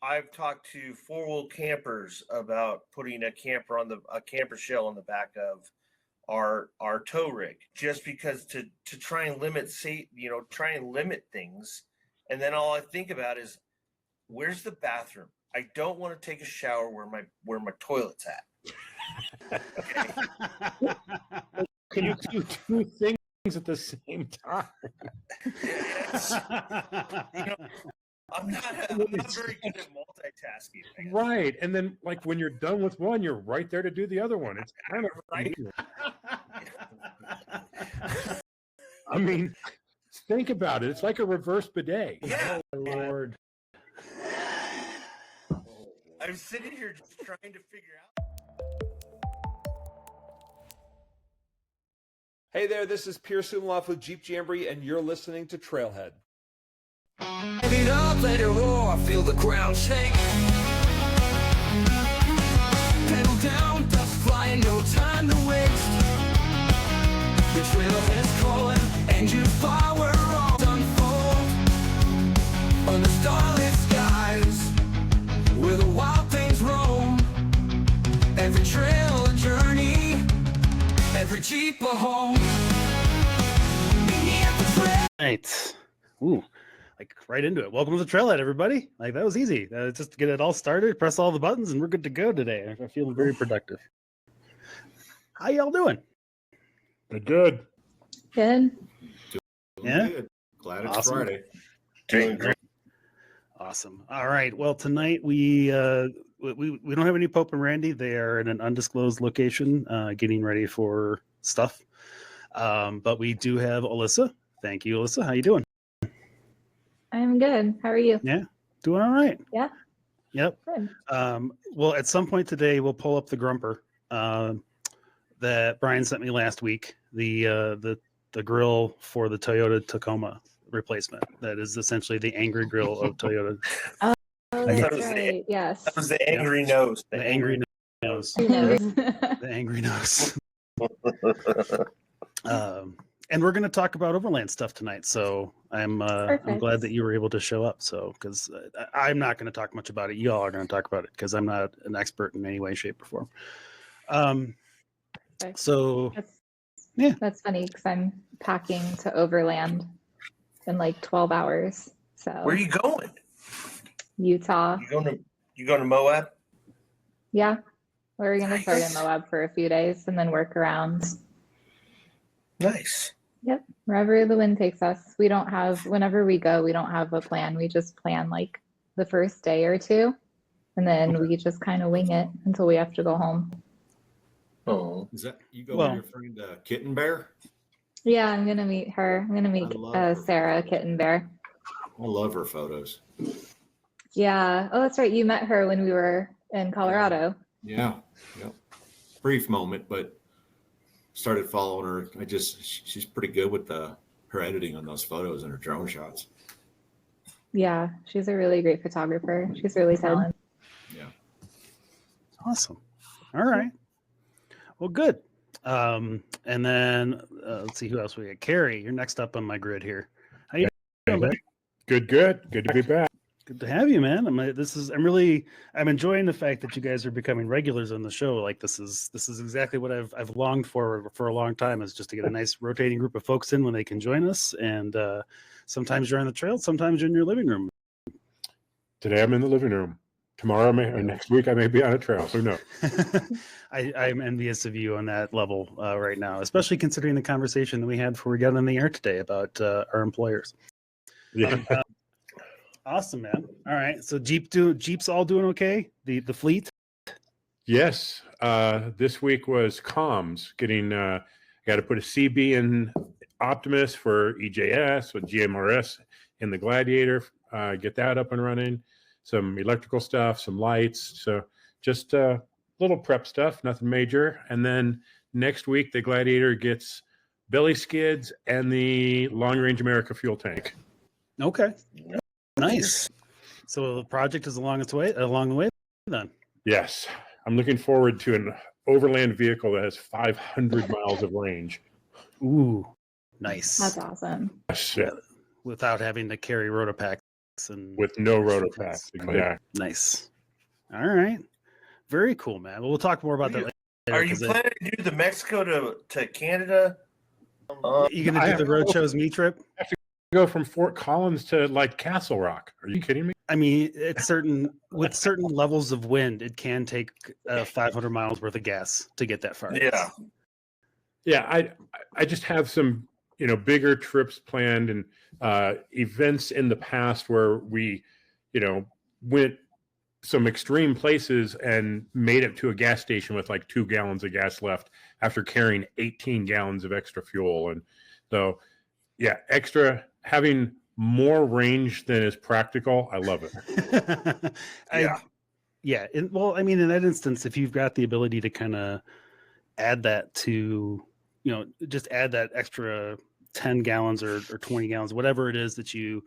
I've talked to four-wheel campers about putting a camper shell on the back of our tow rig, just because to try and limit things. And then all I think about is, where's the bathroom? I don't want to take a shower where my toilet's at. Okay. Can you do two things at the same time? I'm not very good at multitasking. Right. And then, like, when you're done with one, you're right there to do the other one. It's kind of right. I mean, think about it. It's like a reverse bidet. Yeah. Oh, Lord. I'm sitting here just trying to figure out. Hey there, this is Pierce Umloff with Jeep Jamboree, and you're listening to Trailhead. Pick it up, let it roar, feel the ground shake. Pedal down, dust flying, no time to waste. The trailhead's calling, engine power on unfold. On the starlit skies, where the wild things roam. Every trail a journey, every Jeep a home. Right. Ooh. Like right into it. Welcome to the Trailhead, everybody. Like that was easy. Just to get it all started, press all the buttons, and we're good to go today. I feel very productive. How y'all doing? Good. Good. Yeah. Good. Glad it's Awesome. Friday. Doing great. Awesome. All right. Well, tonight we don't have any Pope and Randy. They are in an undisclosed location, getting ready for stuff. But we do have Alyssa. Thank you, Alyssa. How you doing? I'm good. How are you? Yeah, doing all right. Yeah. Yep. Good. Well, at some point today, we'll pull up the grumper that Bryan sent me last week. The grill for the Toyota Tacoma replacement. That is essentially the angry grill of Toyota. Oh, That that's was right. Yes. That was the angry nose. The angry nose. Who knows? The angry nose. And we're going to talk about Overland stuff tonight. So I'm glad that you were able to show up. So because I'm not going to talk much about it, y'all are going to talk about it because I'm not an expert in any way, shape, or form. So that's funny because I'm packing to Overland in like 12 hours. So Where are you going? Utah. You going to Moab? Yeah, we're gonna start in Moab for a few days and then work around. Nice. Yep, wherever the wind takes us. Whenever we go, we don't have a plan. We just plan like the first day or two, and then we just kind of wing it until we have to go home. Oh, Is that you go with your friend Kitten Bear? Yeah, I'm gonna meet her. I'm gonna meet Sarah Kitten Bear. I love her photos. Yeah. Oh, that's right. You met her when we were in Colorado. Yeah. Yep. Brief moment, but started following her. She's pretty good with her editing on those photos and her drone shots. Yeah, she's a really great photographer. She's really talented. Yeah. awesome. All right. Well, good. And then let's see who else we got. Kerry, you're next up on my grid here. How you doing, buddy? Good to be back. Good to have you, man. I'm enjoying the fact that you guys are becoming regulars on the show. Like this is exactly what I've longed for a long time, is just to get a nice rotating group of folks in when they can join us. And sometimes you're on the trail, sometimes you're in your living room. Today I'm in the living room. Tomorrow or next week I may be on a trail. Who knows? I'm envious of you on that level right now, especially considering the conversation that we had before we got on the air today about our employers. Yeah. Awesome, man. All right. So Jeep's all doing okay? The fleet? Yes. This week was comms. Got to put a CB in Optimus for EJS with GMRS in the Gladiator. Get that up and running. Some electrical stuff, some lights. So just little prep stuff, nothing major. And then next week, the Gladiator gets belly skids and the Long Range America fuel tank. Okay. Nice. So the project is along the way then. Yes. I'm looking forward to an overland vehicle that has 500 miles of range. Ooh, nice. That's awesome. Yes. Yeah. Without having to carry rotopack and with no rotor Schofield packs. Pass. Exactly. Nice. All right. Very cool, man. Well, we'll talk more about that later. Are you planning to do the Mexico to Canada? You going to do the road shows me trip? Go from Fort Collins to like Castle Rock. Are you kidding me? I mean, with certain levels of wind, it can take 500 miles worth of gas to get that far. Yeah. Yeah, I just have some bigger trips planned and events in the past where we went some extreme places and made it to a gas station with like 2 gallons of gas left after carrying 18 gallons of extra fuel. And so having more range than is practical, I love it. Well, I mean, in that instance, if you've got the ability to kind of add that to just add that extra 10 gallons or 20 gallons, whatever it is that you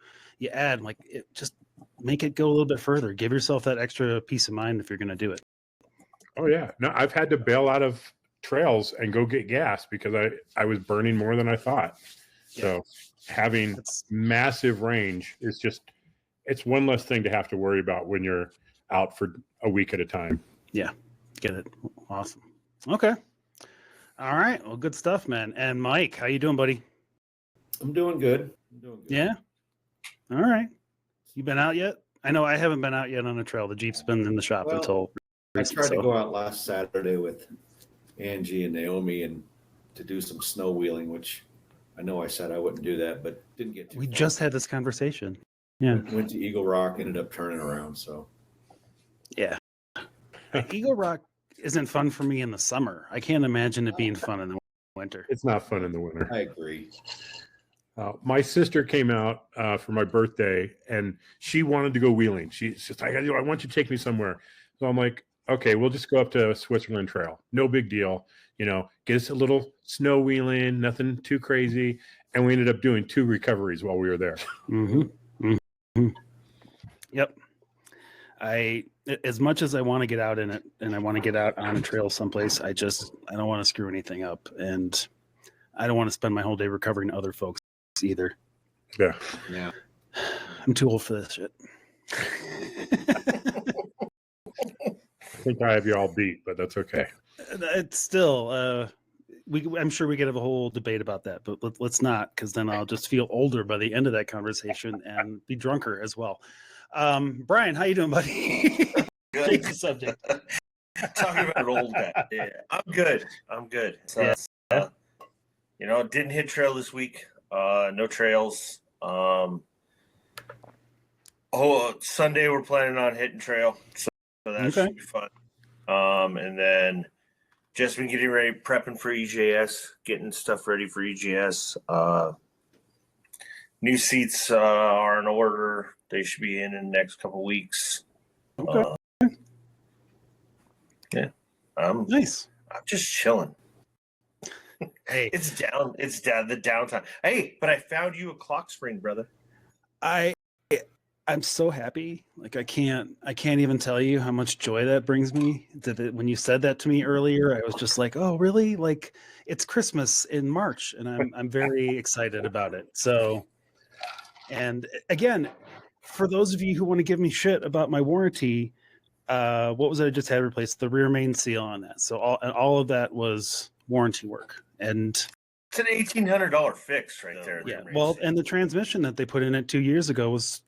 add, like just make it go a little bit further. Give yourself that extra peace of mind if you're going to do it. Oh yeah. No, I've had to bail out of trails and go get gas because I was burning more than I thought. Yeah. So having massive range is it's one less thing to have to worry about when you're out for a week at a time. Yeah. Get it. Awesome. Okay. All right. Well, good stuff, man. And Mike, how you doing, buddy? I'm doing good. Yeah. All right. You been out yet? I know I haven't been out yet on a trail. The Jeep's been in the shop until recent, I tried to go out last Saturday with Angie and Naomi and to do some snow wheeling, which I know I said I wouldn't do that, but didn't get to. We just had this conversation. Yeah. Went to Eagle Rock, ended up turning around. So yeah. Eagle Rock isn't fun for me in the summer. I can't imagine it being fun in the winter. It's not fun in the winter. I agree. My sister came out for my birthday and she wanted to go wheeling. She's just like, I want you to take me somewhere. So I'm like, okay, we'll just go up to Switzerland Trail. No big deal. Get us a little snow wheeling, nothing too crazy. And we ended up doing 2 recoveries while we were there. Mm-hmm. Mm-hmm. Yep. As much as I want to get out in it and I want to get out on a trail someplace, I don't want to screw anything up. And I don't want to spend my whole day recovering other folks either. Yeah. I'm too old for this shit. I think I have you all beat, but that's okay. It's still, I'm sure we could have a whole debate about that, but let's not, because then I'll just feel older by the end of that conversation and be drunker as well. Bryan, how you doing, buddy? Good. Change the subject. Talking about an old guy. Yeah, I'm good. So, didn't hit trail this week. No trails. Sunday we're planning on hitting trail, so that should be fun. And then just been getting ready, prepping for EJS, getting stuff ready for EJS. New seats are in order. They should be in the next couple weeks. Okay. Nice. I'm just chilling. Hey, it's down the downtime. Hey, but I found you a clock spring, brother. I'm so happy. Like I can't even tell you how much joy that brings me. When you said that to me earlier, I was just like, oh, really? Like it's Christmas in March, and I'm very excited about it. So, and again, for those of you who want to give me shit about my warranty, what was it? I just had replaced the rear main seal on that. So all of that was warranty work, and it's an $1,800 fix right there. Yeah. Well, and the transmission that they put in it 2 years ago was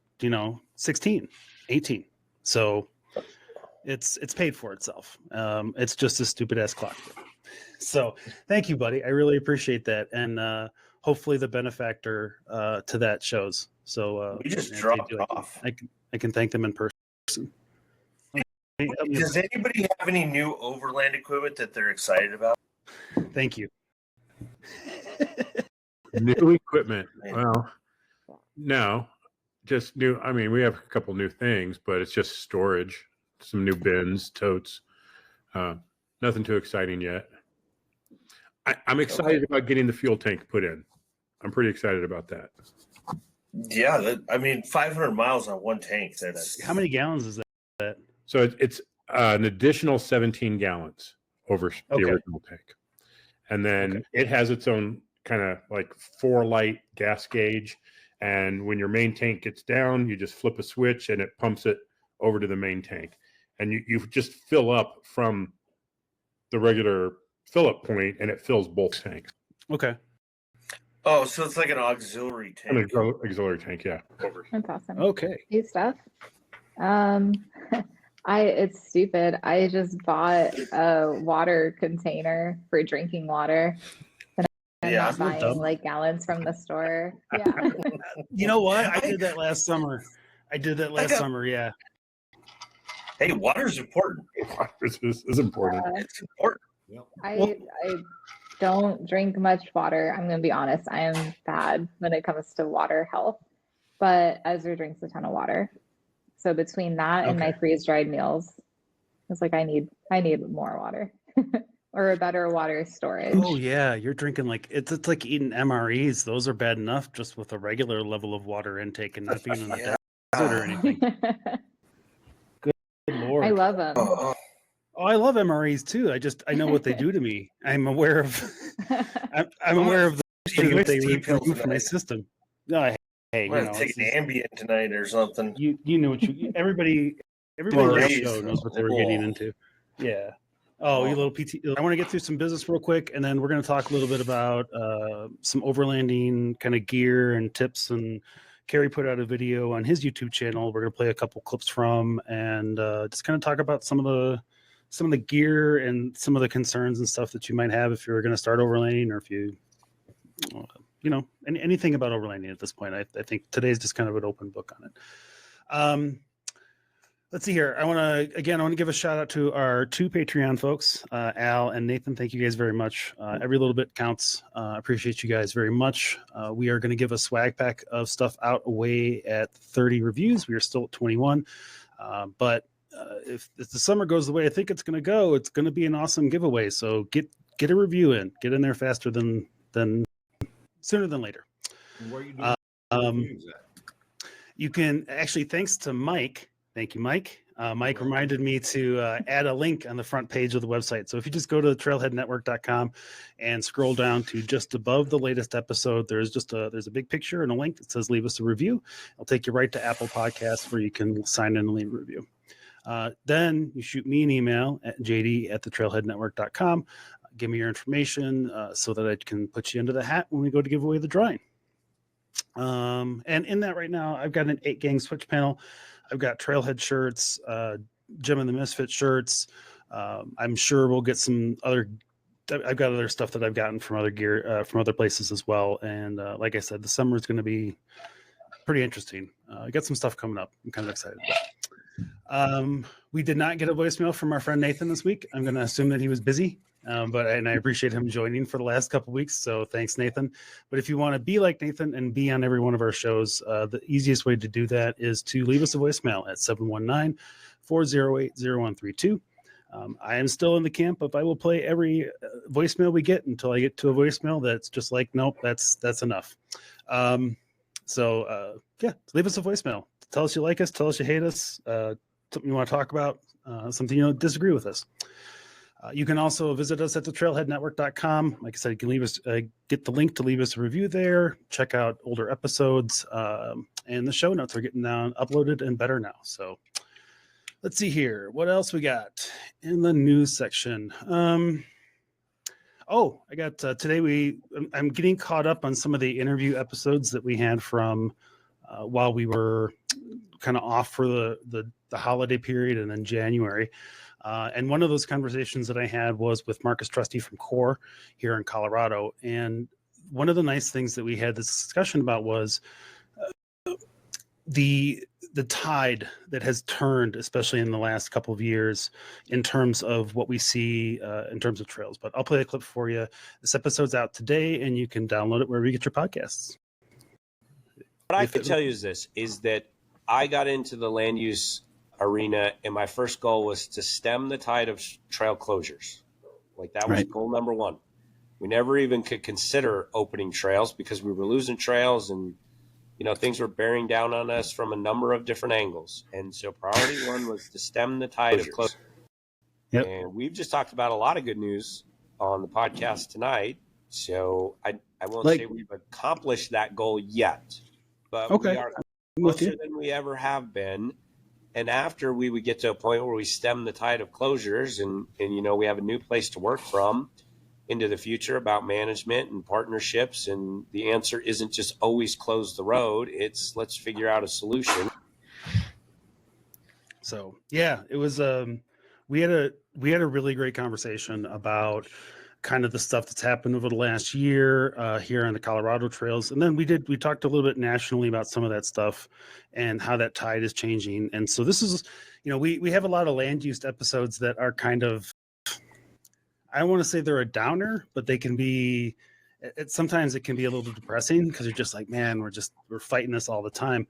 16, 18. So it's paid for itself. It's just a stupid ass clock. So thank you, buddy. I really appreciate that. And hopefully the benefactor to that shows. So we just dropped off. I can thank them in person. Does anybody have any new Overland equipment that they're excited about? Thank you. New equipment. Well, no. Just new. I mean, we have a couple new things, but it's just storage, some new bins, totes. Nothing too exciting yet. I'm excited about getting the fuel tank put in. I'm pretty excited about that. Yeah, 500 miles on one tank. How many gallons is that? So it's an additional 17 gallons over the original tank, and then it has its own kind of like 4-light gas gauge. And when your main tank gets down, you just flip a switch and it pumps it over to the main tank. And you just fill up from the regular fill-up point, and it fills both tanks. Okay. Oh, so it's like an auxiliary tank. An auxiliary tank, yeah. Over. That's awesome. Okay. Hey, Steph. It's stupid. I just bought a water container for drinking water. And I'm not buying like gallons from the store. Yeah. You know what? I did that last summer. Summer, yeah. Hey, water's important. Water is important. It's important. I don't drink much water. I'm going to be honest. I am bad when it comes to water health, but Ezra drinks a ton of water. So between that and my freeze-dried meals, it's like I need more water or a better water storage. Oh yeah, you're drinking like it's like eating MREs. Those are bad enough just with a regular level of water intake and not being in the desert or anything. Good Lord. I love them. Oh, I love MREs too. I know what they do to me. I'm aware of I'm aware of the thing that they remove from my system. No, hey, I'm gonna take an Ambien tonight or something. You know what everybody on the show knows what they were getting into. Yeah. Oh, you little PT. I want to get through some business real quick, and then we're going to talk a little bit about some overlanding kind of gear and tips. And Kerry put out a video on his YouTube channel. We're going to play a couple clips from, and just kind of talk about some of the gear and some of the concerns and stuff that you might have if you're going to start overlanding, or if you anything about overlanding at this point. I think today's just kind of an open book on it. Let's see here. I want to give a shout out to our two Patreon folks, Al and Nathan. Thank you guys very much. Every little bit counts. Appreciate you guys very much. We are going to give a swag pack of stuff out away at 30 reviews. We are still at 21. But if the summer goes the way I think it's going to go, it's going to be an awesome giveaway. So get a review in. Get in there faster than sooner than later. Where are you doing reviews at? You can actually, thanks to Mike. Thank you, Mike. Mike reminded me to add a link on the front page of the website. So if you just go to trailheadnetwork.com and scroll down to just above the latest episode, there's a big picture and a link that says leave us a review. It'll take you right to Apple Podcasts where you can sign in and leave a review. Then you shoot me an email at jd@thetrailheadnetwork.com. Give me your information so that I can put you into the hat when we go to give away the drawing. And in that right now, I've got an 8-gang switch panel. I've got Trailhead shirts, Jim and the Misfit shirts. I'm sure we'll get some other. I've got other stuff that I've gotten from other gear from other places as well. And like I said, the summer is going to be pretty interesting. I got some stuff coming up. I'm kind of excited. We did not get a voicemail from our friend Nathan this week. I'm going to assume that he was busy. But I appreciate him joining for the last couple of weeks. So thanks, Nathan. But if you want to be like Nathan and be on every one of our shows, the easiest way to do that is to leave us a voicemail at 719-408-0132. I am still in the camp of I will play every voicemail we get until I get to a voicemail that's just like, nope, that's enough. So leave us a voicemail. Tell us you like us. Tell us you hate us. Something you want to talk about. Something you don't disagree with us. You can also visit us at thetrailheadnetwork.com. Like I said, you can leave us get the link to leave us a review there. Check out older episodes, and the show notes are getting uploaded and better now. So let's see here. What else we got in the news section? I got today. I'm getting caught up on some of the interview episodes that we had from while we were kind of off for the holiday period and then January. And one of those conversations that I had was with Marcus Trusty from Core here in Colorado. And one of the nice things that we had this discussion about was the tide that has turned, especially in the last couple of years, in terms of what we see in terms of trails. But I'll play a clip for you. This episode's out today, and you can download it wherever you get your podcasts. What I can tell you is that I got into the land use arena, and my first goal was to stem the tide of trail closures. Like that was goal number one. We never even could consider opening trails because we were losing trails, and things were bearing down on us from a number of different angles. And so priority one was to stem the tide of closures. Yep. And we've just talked about a lot of good news on the podcast tonight. So I won't say we've accomplished that goal yet, but Okay. we are I'm with closer you. than we ever have been. And after we would get to a point where we stem the tide of closures and we have a new place to work from into the future about management and partnerships. And the answer isn't just always close the road. It's let's figure out a solution. So yeah, it was we had a really great conversation about kind of the stuff that's happened over the last year here on the Colorado trails. And then we talked a little bit nationally about some of that stuff and how that tide is changing. And so this is, we have a lot of land use episodes that are kind of, I don't want to say they're a downer, but they can be, sometimes it can be a little depressing because you're just like, man, we're fighting this all the time.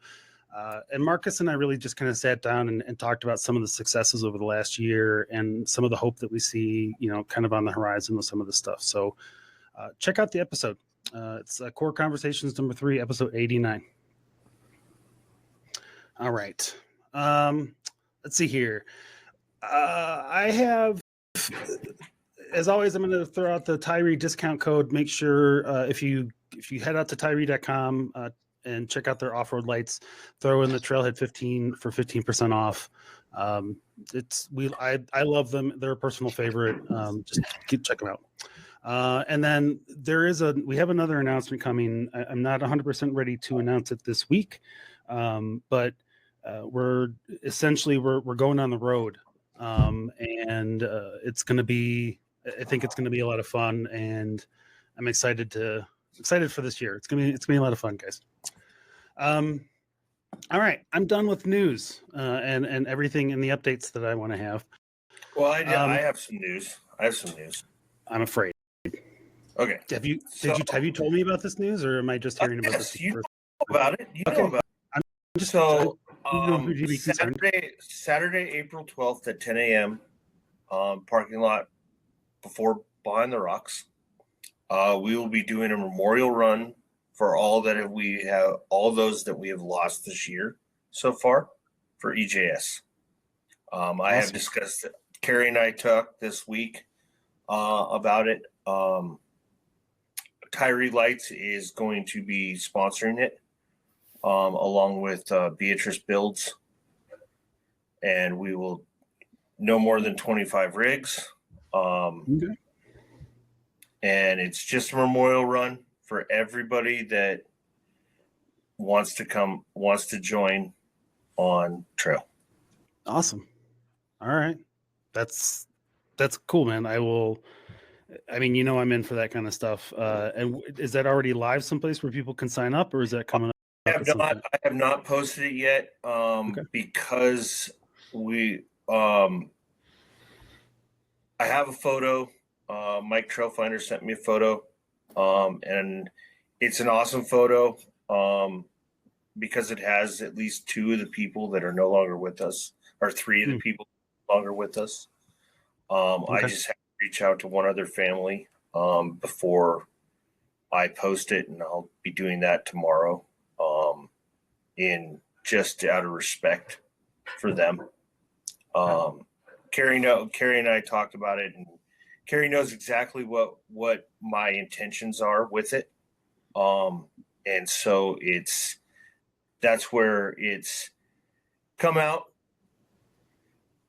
And Marcus and I really just kind of sat down and talked about some of the successes over the last year and some of the hope that we see, kind of on the horizon with some of the stuff. So check out the episode. It's Core Conversations number 3, episode 89. All right. Let's see here. I have, as always, I'm going to throw out the Tyree discount code. Make sure if you head out to Tyree.com, and check out their off-road lights, throw in the Trailhead 15 for 15% off. I love them. They're a personal favorite. Just check them out. And then we have another announcement coming. I'm not 100% ready to announce it this week. But we're going on the road. And it's going to be, I think it's going to be a lot of fun, and I'm excited for this year. It's gonna be a lot of fun, guys. All right, I'm done with news and everything and the updates that I want to have. Well, I have some news. I'm afraid. Okay. Have you told me about this news, or am I just hearing about this? You know about it. You know about it. I'm just Saturday, April 12th at 10 a.m. Parking lot behind the rocks. We will be doing a memorial run for all those that we have lost this year so far for EJS. Awesome. I have discussed it. Kerry and I talked this week about it. Tyree Lights is going to be sponsoring it along with Beatrice Builds. And we will no more than 25 rigs. Okay. And it's just a memorial run for everybody that wants to join on trail. Awesome. All right. That's cool, man. I'm in for that kind of stuff. And is that already live someplace where people can sign up, or is that coming up? I have not posted it yet. Because I have a photo. Mike TrailFnder sent me a photo, and it's an awesome photo because it has at least 2 of the people that are no longer with us, or 3 of the people no longer with us. I just have to reach out to one other family before I post it, and I'll be doing that tomorrow in just out of respect for them. Kerry and I talked about it, and Kerry knows exactly what my intentions are with it. And so that's where it's come out,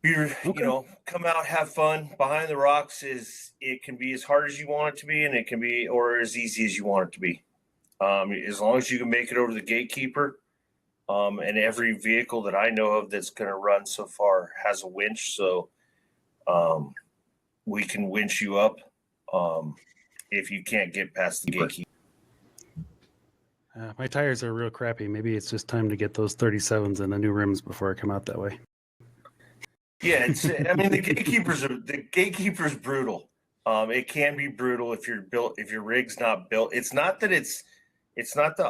come out, have fun. Behind the rocks it can be as hard as you want it to be, and it can be, or as easy as you want it to be. As long as you can make it over the gatekeeper, and every vehicle that I know of that's going to run so far has a winch. So, we can winch you up if you can't get past the gatekeeper. My tires are real crappy. Maybe it's just time to get those 37s and the new rims before I come out that way. Yeah, the gatekeeper's brutal. It can be brutal if your rig's not built. It's not the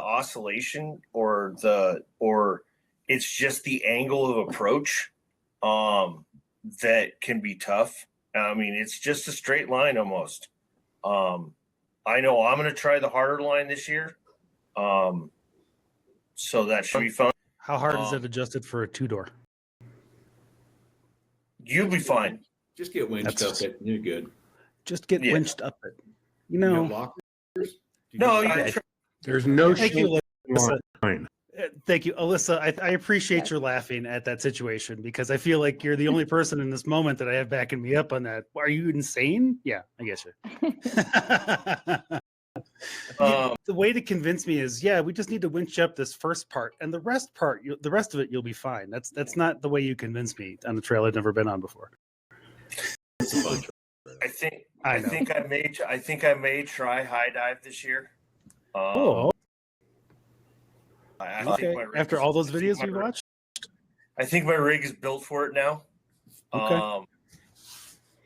oscillation or it's just the angle of approach that can be tough. It's just a straight line almost. I know I'm going to try the harder line this year. So that should be fun. How hard is it adjusted for a 2-door? You'll be fine. Just get winched up it. You're good. Just get winched up it. You know lockers? No, there's no Thank you, line. Thank you, Alyssa. I appreciate Yes. your laughing at that situation because I feel like you're the only person in this moment that I have backing me up on that. Are you insane? Yeah, I guess you. The way to convince me is, yeah, we just need to winch up this first part, and the rest of it, you'll be fine. That's not the way you convince me on a trail I've never been on before. I think I may try high dive this year. Oh, I okay. think my rig After is- all those I think videos my we rig- watched. I think my rig is built for it now. Okay.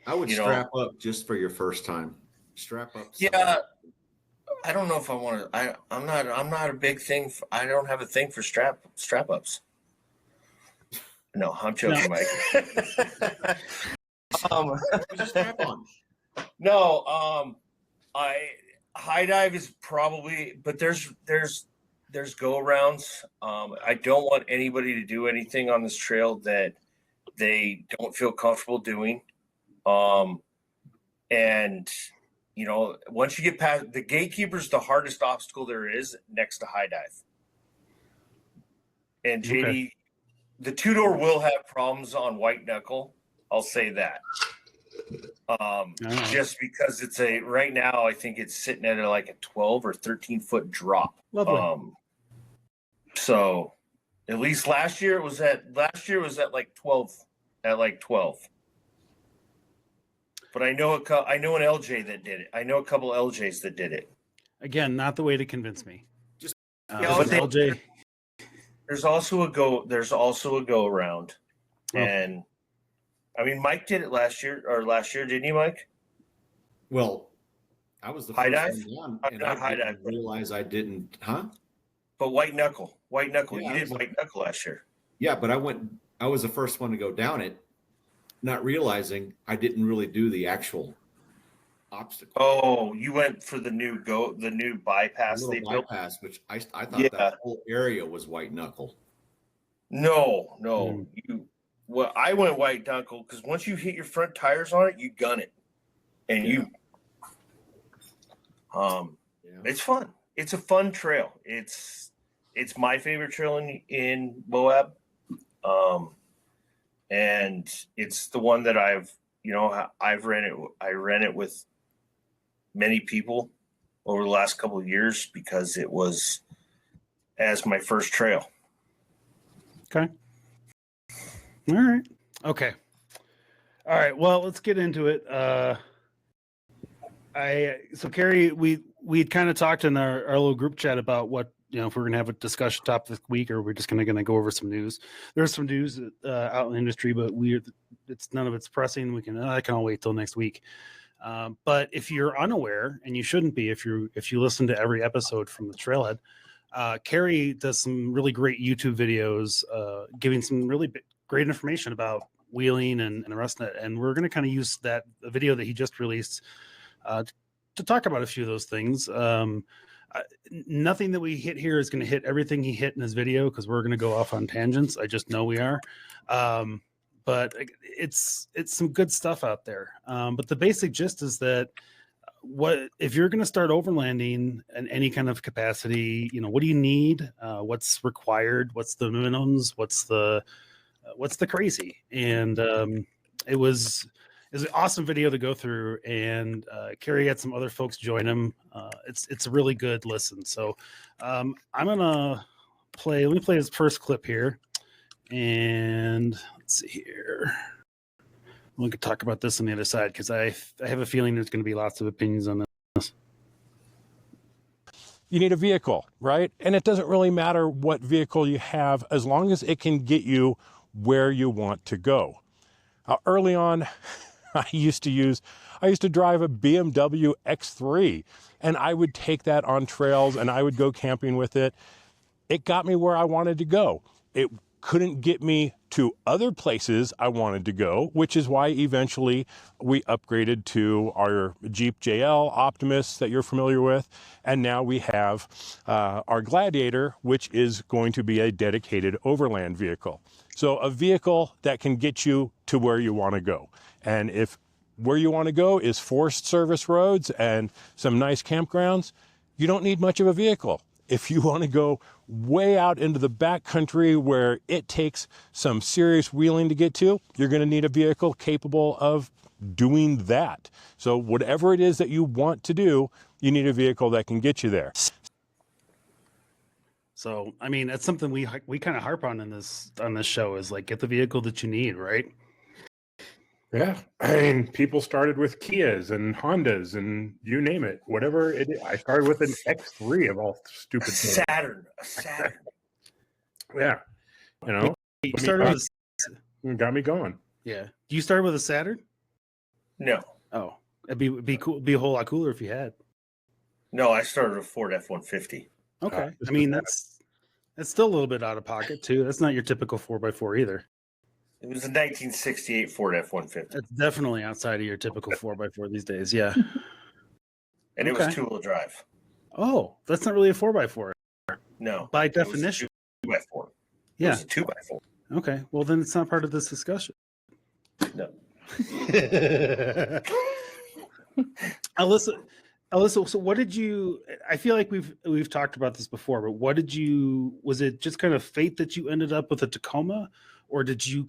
I would You know- strap up just for your first time. Strap up. Yeah, I don't know if I want to. I'm not a big thing. I don't have a thing for strap ups. No, I'm joking, Mike. Put your strap on. No, I high dive is probably, but there's go arounds. I don't want anybody to do anything on this trail that they don't feel comfortable doing. And you know, once you get past the gatekeeper's the hardest obstacle there is next to high dive. And JD, Okay. the two-door will have problems on white knuckle. I'll say that. Just because it's right now, I think it's sitting at like a 12 or 13-foot drop. Lovely. So at least last year it was at like 12, But I know an LJ that did it. I know a couple LJs that did it. Again, not the way to convince me. Just- Yeah, But but LJ, There's also a go around. Oh. And I mean Mike did it last year, didn't he, Mike? Well, I was the High first dive? one, and Not I high didn't dive, but- realize I didn't. Huh? But white knuckle. Yeah, You did white knuckle last year. Yeah, but I was the first one to go down it, not realizing I didn't really do the actual obstacle. Oh, you went for the new bypass A they little built? bypass, which I thought Yeah. that whole area was white knuckle. No. Mm. I went white knuckle because once you hit your front tires on it, you gun it. And Yeah. Yeah. it's fun. It's a fun trail. It's my favorite trail in Moab. And it's the one that I've ran it. I ran it with many people over the last couple of years because it was as my first trail. okay. All right. Okay. All right. Well, let's get into it. So Kerry, we had kind of talked in our little group chat about what, if we're going to have a discussion topic this week, or we're just going to go over some news. There's some news out in the industry, but none of it's pressing. I can all wait till next week. But if you're unaware, and you shouldn't be, if you listen to every episode from the Trailhead, Kerry does some really great YouTube videos, giving some really great information about wheeling and the rest of it. And we're going to kind of use the video that he just released to talk about a few of those things. Nothing that we hit here is going to hit everything he hit in his video because we're going to go off on tangents. I just know we are. But it's some good stuff out there. But the basic gist is that if you're going to start overlanding in any kind of capacity, what do you need? What's required? What's the minimums? What's the crazy? And it was an awesome video to go through, and Kerry had some other folks join him. It's a really good listen. So I'm gonna let me play his first clip here, and let's see here. We could talk about this on the other side because I have a feeling there's going to be lots of opinions on this. You need a vehicle, right? And it doesn't really matter what vehicle you have as long as it can get you where you want to go. Early on, I used to drive a BMW X3, and I would take that on trails and I would go camping with it. It got me where I wanted to go. It couldn't get me to other places I wanted to go, which is why eventually we upgraded to our Jeep JL Optimus that you're familiar with. And now we have our Gladiator, which is going to be a dedicated overland vehicle. So a vehicle that can get you to where you want to go. And if where you want to go is forest service roads and some nice campgrounds, you don't need much of a vehicle. If you want to go way out into the backcountry where it takes some serious wheeling to get to, you're going to need a vehicle capable of doing that. So whatever it is that you want to do, you need a vehicle that can get you there. So, I mean, that's something we kind of harp on this show is like, get the vehicle that you need, right? Yeah, I mean, people started with Kias and Hondas and you name it, whatever it is. I started with an X3 of all stupid things. A Saturn. Yeah, you know, You started with, got me going. yeah. You started with a Saturn? No, Oh, it'd be cool. It'd be a whole lot cooler if you had. no, I started a Ford F-150. Okay, I mean that's still a little bit out of pocket too. That's not your typical 4x4 either. It was a 1968 Ford F-150, It's definitely outside of your typical 4x4 these days. Yeah. and it was Okay. two-wheel drive. Oh, that's not really a 4x4 No, by it was a definition. 2x4. It Yeah. was a 2x4. Okay. Well, then it's not part of this discussion. No. Alyssa, so what did you? I feel like we've talked about this before, but what did you? Was it just kind of fate that you ended up with a Tacoma, or did you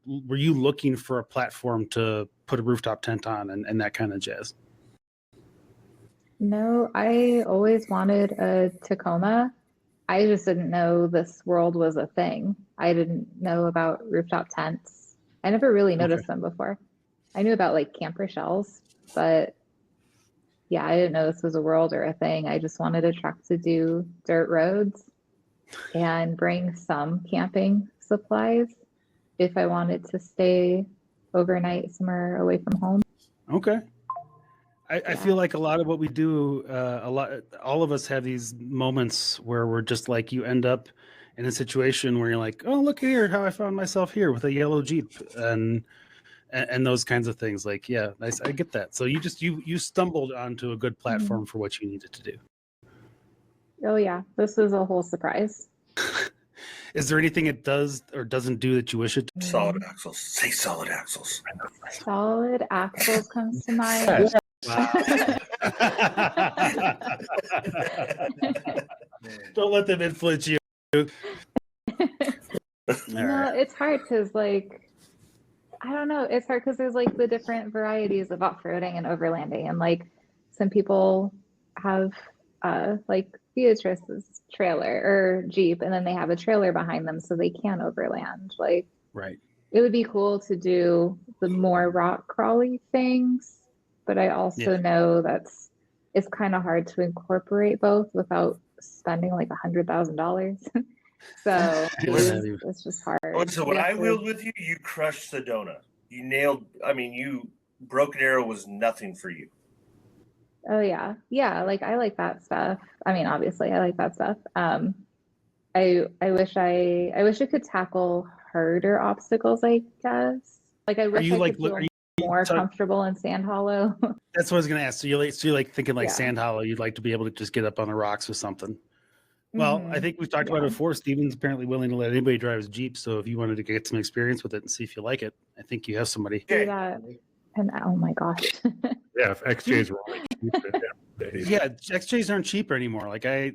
were you looking for a platform to put a rooftop tent on and that kind of jazz? No, I always wanted a Tacoma. I just didn't know this world was a thing. I didn't know about rooftop tents. I never really noticed them before. I knew about like camper shells, but yeah, I didn't know this was a world or a thing. I just wanted a truck to do dirt roads and bring some camping supplies if I wanted to stay overnight somewhere away from home. Okay. I feel like a lot of what we do, all of us have these moments where we're just like, you end up in a situation where you're like, oh, look here, how I found myself here with a yellow Jeep and those kinds of things. Like, yeah, I get that. So you stumbled onto a good platform for what you needed to do. Oh yeah, this was a whole surprise. Is there anything it does or doesn't do that you wish it? Solid axles. Say solid axles. Solid axles comes to mind. Wow. Don't let them influence you. No, it's hard because like I don't know. It's hard because there's like the different varieties of off-roading and overlanding, and like some people have like Beatrice's trailer or Jeep, and then they have a trailer behind them so they can overland. Like, right. It would be cool to do the more rock crawly things, but I also know it's kind of hard to incorporate both without spending like $100,000. So it's just hard. So when I wheeled with you, you crushed Sedona. You nailed. I mean, Broken Arrow was nothing for you. Oh yeah, yeah. Like I like that stuff. I mean, obviously, I like that stuff. I wish I could tackle harder obstacles. I guess. Like I wish I could feel more comfortable in Sand Hollow. That's what I was going to ask. So you're like thinking like Sand Hollow. You'd like to be able to just get up on the rocks or something. Well, I think we've talked about it before. Steven's apparently willing to let anybody drive his Jeep. So if you wanted to get some experience with it and see if you like it, I think you have somebody. Do that. And oh my gosh. Yeah, if XJs were only cheap. Yeah, XJs aren't cheaper anymore. Like I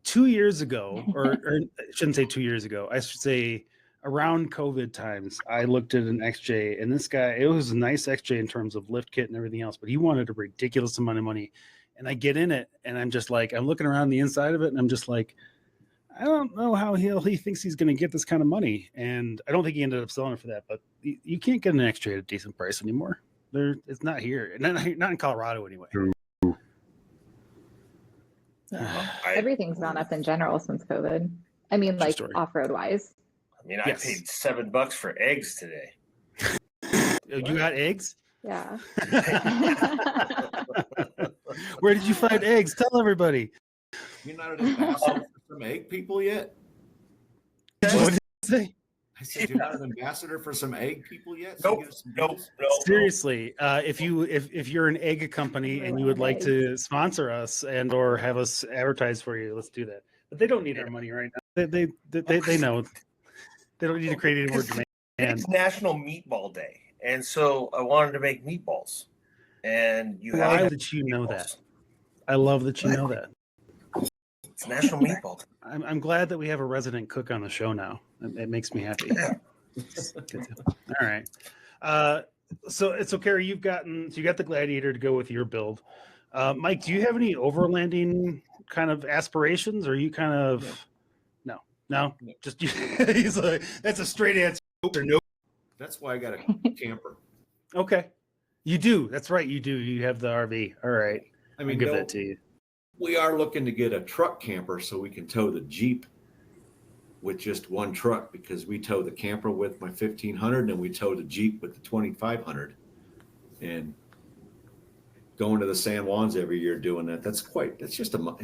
2 years ago, or I shouldn't say 2 years ago. I should say around COVID times, I looked at an XJ, and this guy, it was a nice XJ in terms of lift kit and everything else, but he wanted a ridiculous amount of money. And I get in it, and I'm just like, I'm looking around the inside of it, and I'm just like, I don't know how he thinks he's going to get this kind of money. And I don't think he ended up selling it for that, but you can't get an XJ at a decent price anymore. It's not here, not in Colorado anyway. Everything's gone up in general since COVID. I mean, like off-road wise. I mean, I paid $7 for eggs today. You got eggs? Yeah. Where did you find eggs? Tell everybody. You're not an ambassador for some egg people yet? What did you say? I said you're not an ambassador for some egg people yet? Nope. Seriously, if you're an egg company and you would like to sponsor us and or have us advertise for you, let's do that. But they don't need our money right now. They know they don't need to create any more demand. It's National Meatball Day, and so I wanted to make meatballs. And why did you know that? I love that you know that. It's National Meatball Day. I'm glad that we have a resident cook on the show now. It makes me happy. It's good to- All right. So Kerry, you got the Gladiator to go with your build. Mike, do you have any overlanding kind of aspirations, or are you kind of no? Just he's like, that's a straight answer. No. That's why I got a camper. Okay, you do. That's right. You do. You have the RV. All right. I mean, I'll give that to you. We are looking to get a truck camper so we can tow the Jeep with just one truck, because we tow the camper with my 1500 and we tow the Jeep with the 2500. And going to the San Juans every year doing that, it's just much.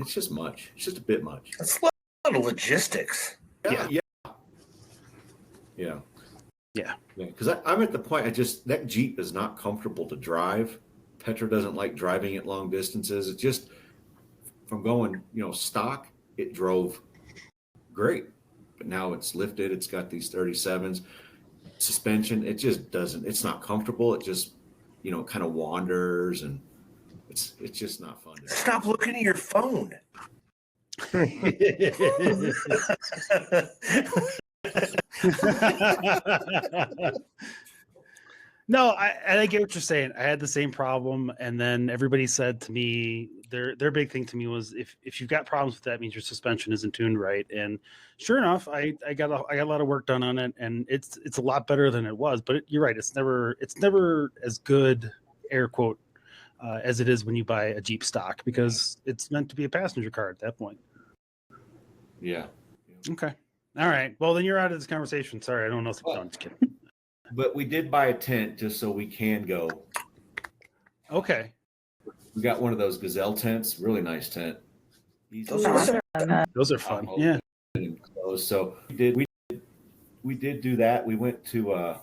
It's just a bit much. That's a lot of logistics. Yeah. Because I'm at the point, that Jeep is not comfortable to drive. Petra doesn't like driving it long distances. It just, from going, stock, it drove great. But now it's lifted. It's got these 37s. Suspension, it just doesn't, it's not comfortable. It just, kind of wanders, and it's just not fun. Stop looking at your phone. No, I get what you're saying. I had the same problem, and then everybody said to me, their big thing to me was, if you've got problems with that, it means your suspension isn't tuned right. And sure enough, I got a lot of work done on it, and it's a lot better than it was. But you're right, it's never as good, air quote, as it is when you buy a Jeep stock, because it's meant to be a passenger car at that point. Yeah. Okay. All right. Well, then you're out of this conversation. Sorry, I don't know. No, I'm just kidding. But we did buy a tent just so we can go. Okay. We got one of those gazelle tents, really nice tent. Those are fun. Yeah. So we did do that. We went to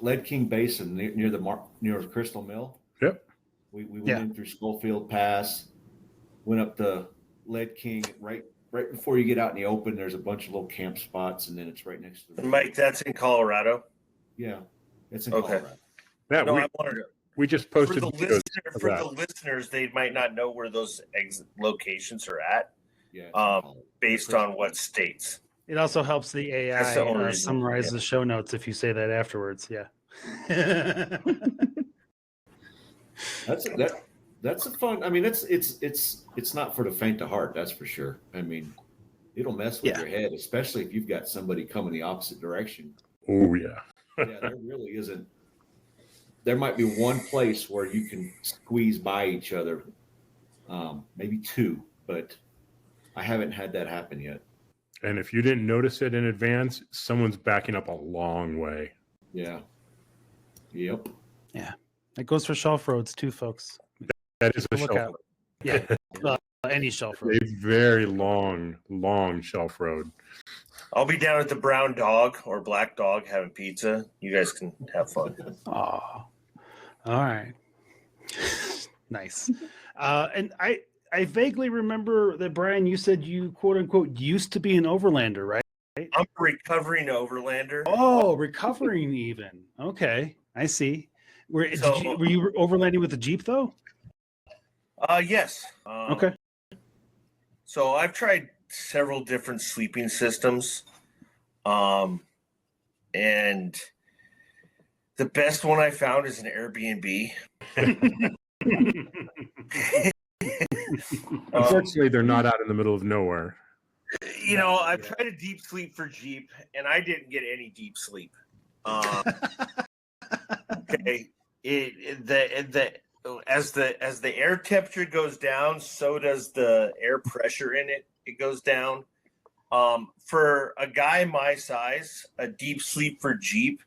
Lead King Basin near Crystal Mill. Yep. We went in through Schofield Pass, went up the Lead King right before you get out in the open. There's a bunch of little camp spots, and then it's right next to the Mike, that's in Colorado. Yeah, it's in Colorado. Yeah, I wanted to. We just posted For the listeners, they might not know where those locations are at. Yeah. Based on what states. It also helps the AI summarize the show notes if you say that afterwards. Yeah. That's a fun. I mean, it's not for the faint of heart. That's for sure. I mean, it'll mess with your head, especially if you've got somebody coming the opposite direction. Oh yeah. There really isn't. There might be one place where you can squeeze by each other, maybe two, but I haven't had that happen yet. And if you didn't notice it in advance, someone's backing up a long way. Yeah. Yep. Yeah. That goes for shelf roads too, folks. That is a shelf road. Yeah. Any shelf road. A very long shelf road. I'll be down at the Brown Dog or Black Dog having pizza. You guys can have fun. Aw. All right. Nice. And I vaguely remember that, Bryan, you said you, quote unquote, used to be an overlander, right? I'm a recovering overlander. Oh, recovering even. Okay. I see. Were you overlanding with the Jeep though? Yes. Okay. So I've tried several different sleeping systems. And the best one I found is an Airbnb. Unfortunately, they're not out in the middle of nowhere. I've tried a deep sleep for Jeep, and I didn't get any deep sleep. Okay, as the air temperature goes down, so does the air pressure in it. It goes down. For a guy my size, a deep sleep for Jeep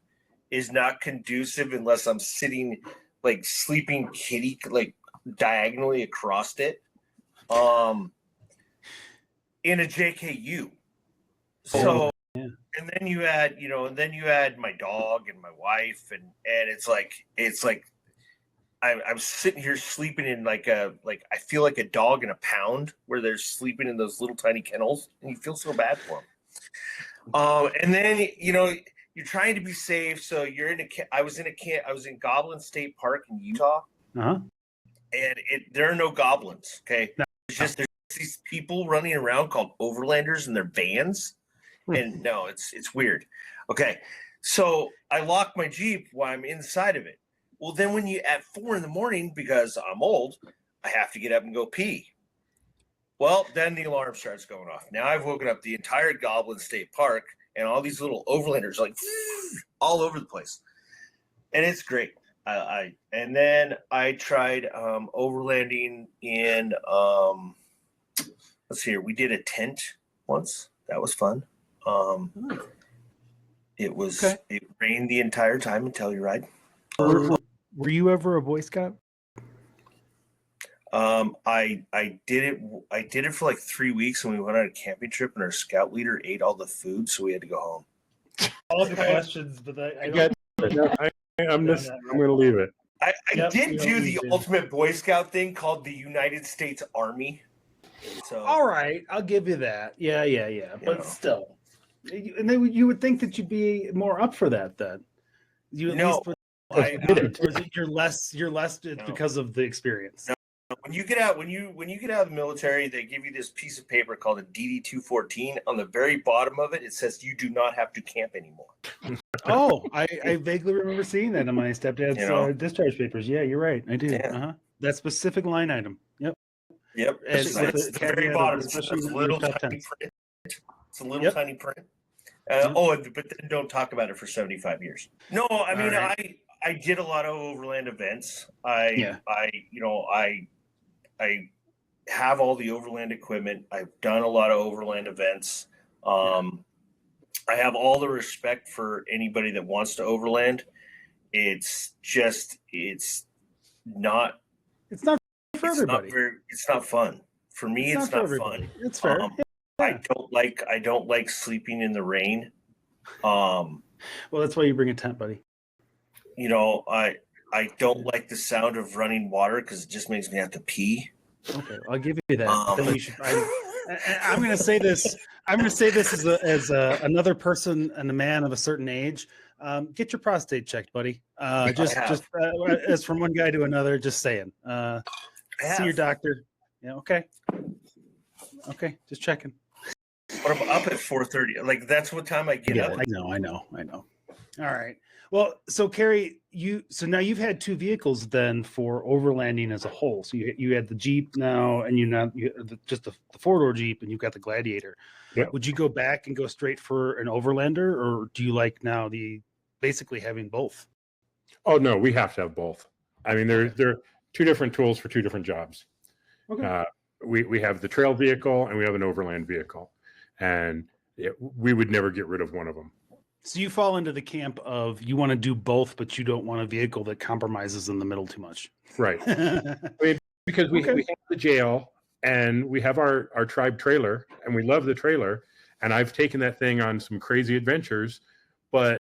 is not conducive unless I'm sitting like sleeping kitty, like diagonally across it. In a JKU. So, and then you add, my dog and my wife, and it's like I'm sitting here sleeping in I feel like a dog in a pound, where they're sleeping in those little tiny kennels, and you feel so bad for them. And then you're trying to be safe, so you're I was in Goblin State Park in Utah, uh-huh. and there are no goblins. Okay, just there's these people running around called overlanders in their vans, and no, it's weird. Okay, so I lock my Jeep while I'm inside of it. Well, then when you at 4 a.m, because I'm old, I have to get up and go pee. Well, then the alarm starts going off. Now I've woken up the entire Goblin State Park, and all these little overlanders like all over the place, and it's great. And then I tried overlanding in let's see here. We did a tent once. That was fun. It was It rained the entire time until you ride. Were you ever a Boy Scout? I did it for like 3 weeks, and we went on a camping trip, and our scout leader ate all the food, so we had to go home. All the questions, but I'm going to leave it. I did do the ultimate Boy Scout thing called the United States Army. So all right, I'll give you that. Yeah. But still, and then you would think that you'd be more up for that. Then you at least. Or is it you're less because of the experience? No. When you get out, when you get out of the military, they give you this piece of paper called a DD-214. On the very bottom of it, it says you do not have to camp anymore. Oh, I vaguely remember seeing that in my stepdad's discharge papers. Yeah, you're right. I do. Yeah. That specific line item. Yep. It's the very bottom. It's a little tiny print. It's a little tiny print. But then don't talk about it for 75 years. No, I mean, I did a lot of overland events. I have all the overland equipment. I've done a lot of overland events. I have all the respect for anybody that wants to overland. It's not for everybody. It's not fun. For me, it's not fun. It's fair. I don't like sleeping in the rain. Well, that's why you bring a tent, buddy. I don't like the sound of running water because it just makes me have to pee. Okay, I'll give you that. Then you should. I'm going to say this. I'm going to say this as another person and a man of a certain age. Get your prostate checked, buddy. Just as from one guy to another. Just saying. See your doctor. Yeah. Okay. Just checking. But I'm up at 4:30. Like that's what time I get up. I know. All right. Well, so Kerry, so now you've had 2 vehicles then for overlanding as a whole. So you had the Jeep now, and just the 4-door Jeep, and you've got the Gladiator. Yep. Would you go back and go straight for an Overlander, or do you like now basically having both? Oh no, we have to have both. I mean, they're 2 different tools for 2 different jobs. Okay. We have the trail vehicle and we have an overland vehicle, and we would never get rid of one of them. So you fall into the camp of you want to do both, but you don't want a vehicle that compromises in the middle too much. Right. Because we have the jail and we have our tribe trailer, and we love the trailer. And I've taken that thing on some crazy adventures, but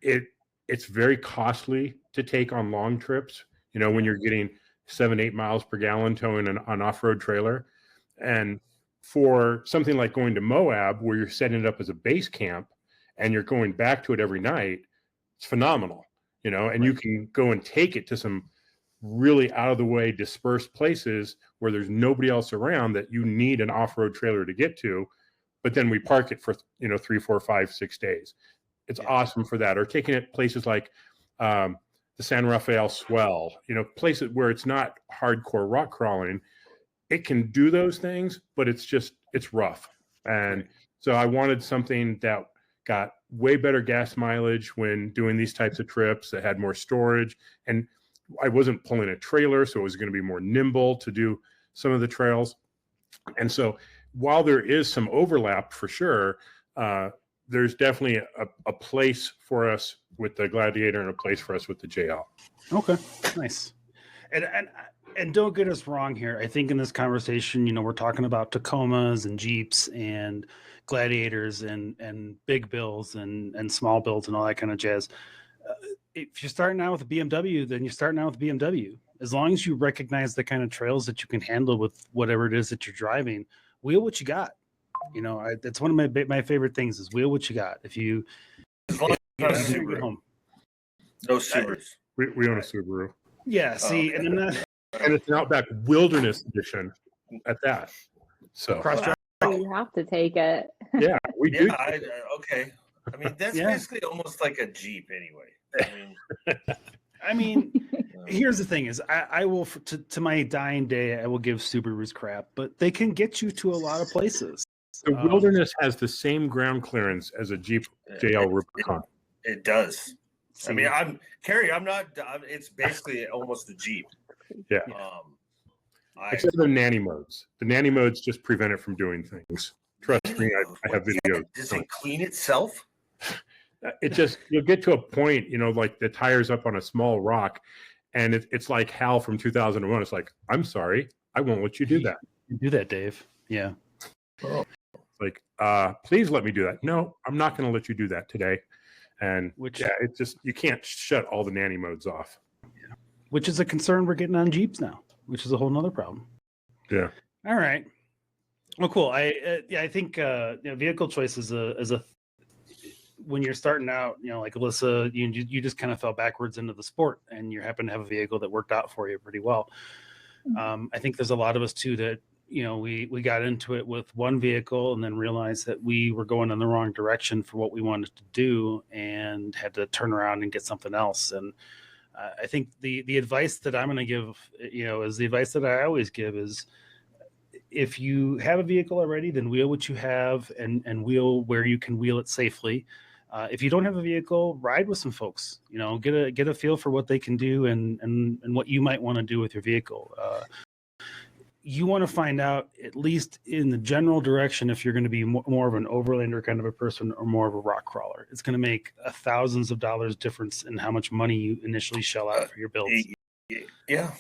it's very costly to take on long trips. When you're getting 7-8 miles per gallon towing an off-road trailer. And for something like going to Moab, where you're setting it up as a base camp and you're going back to it every night, it's phenomenal, and you can go and take it to some really out of the way dispersed places where there's nobody else around that you need an off-road trailer to get to, but then we park it for 3, 4, 5, 6 days. It's awesome for that. Or taking it places like the San Rafael Swell, places where it's not hardcore rock crawling. It can do those things, but it's rough. And so I wanted something that got way better gas mileage when doing these types of trips, that had more storage. And I wasn't pulling a trailer, so it was going to be more nimble to do some of the trails. And so while there is some overlap for sure, there's definitely a place for us with the Gladiator and a place for us with the JL. Okay, nice. And don't get us wrong here. I think in this conversation, we're talking about Tacomas and Jeeps and Gladiators and big bills and small builds and all that kind of jazz. If you're starting out with a BMW, then you're starting out with BMW. As long as you recognize the kind of trails that you can handle with whatever it is that you're driving, wheel what you got. That's one of my favorite things is wheel what you got. As long as not a Subaru. No Subarus. We own a Subaru. Yeah, see, and I'm not. And it's an Outback Wilderness Edition. at that. So Cross track. You have to take it. yeah, we do. Yeah, okay. I mean, that's Yeah. basically almost like a Jeep anyway. I mean, here's the thing: is I will to my dying day, I will give Subarus crap, but they can get you to a lot of places. The Wilderness has the same ground clearance as a Jeep JL Rubicon. It does. I mean, Kerry. I'm not. It's basically almost a Jeep. Yeah. Except for the nanny modes. The nanny modes just prevent it from doing things. Trust me, I have videos. Does it clean itself? It just, you'll get to a point, like the tire's up on a small rock, and it's like Hal from 2001. It's like, I'm sorry, I won't let you do that. You do that, Dave. Yeah. Oh. Like, please let me do that. No, I'm not going to let you do that today. And it's just, you can't shut all the nanny modes off. Yeah. Which is a concern we're getting on Jeeps now, which is a whole nother problem. Yeah. All right. Well, cool. I think vehicle choice is a when you're starting out, like Alyssa, you just kind of fell backwards into the sport, and you happen to have a vehicle that worked out for you pretty well. I think there's a lot of us too that we got into it with one vehicle and then realized that we were going in the wrong direction for what we wanted to do, and had to turn around and get something else. And I think the advice that I'm going to give, is the advice that I always give is, if you have a vehicle already, then wheel what you have and wheel where you can wheel it safely. If you don't have a vehicle, ride with some folks, get a feel for what they can do and what you might want to do with your vehicle. You want to find out, at least in the general direction, if you're going to be more of an overlander kind of a person or more of a rock crawler. It's going to make thousands of dollars difference in how much money you initially shell out for your builds. Yeah.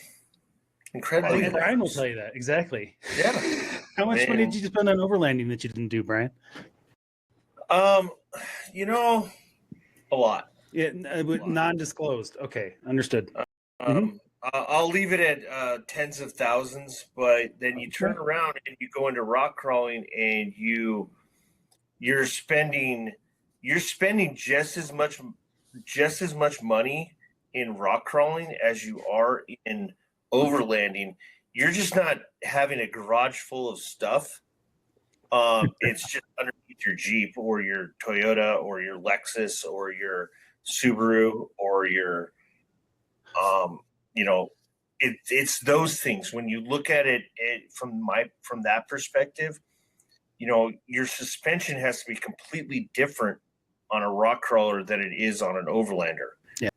Incredibly. Bryan will tell you that. Exactly. Yeah. How much money did you spend on overlanding that you didn't do, Bryan? A lot. Yeah, non-disclosed. Okay, understood. I'll leave it at tens of thousands, but then you turn around and you go into rock crawling, and you're spending just as much money in rock crawling as you are in overlanding. You're just not having a garage full of stuff. It's just underneath your Jeep or your Toyota or your Lexus or your Subaru or your it's those things. When you look at it from that perspective, your suspension has to be completely different on a rock crawler than it is on an overlander. Yeah.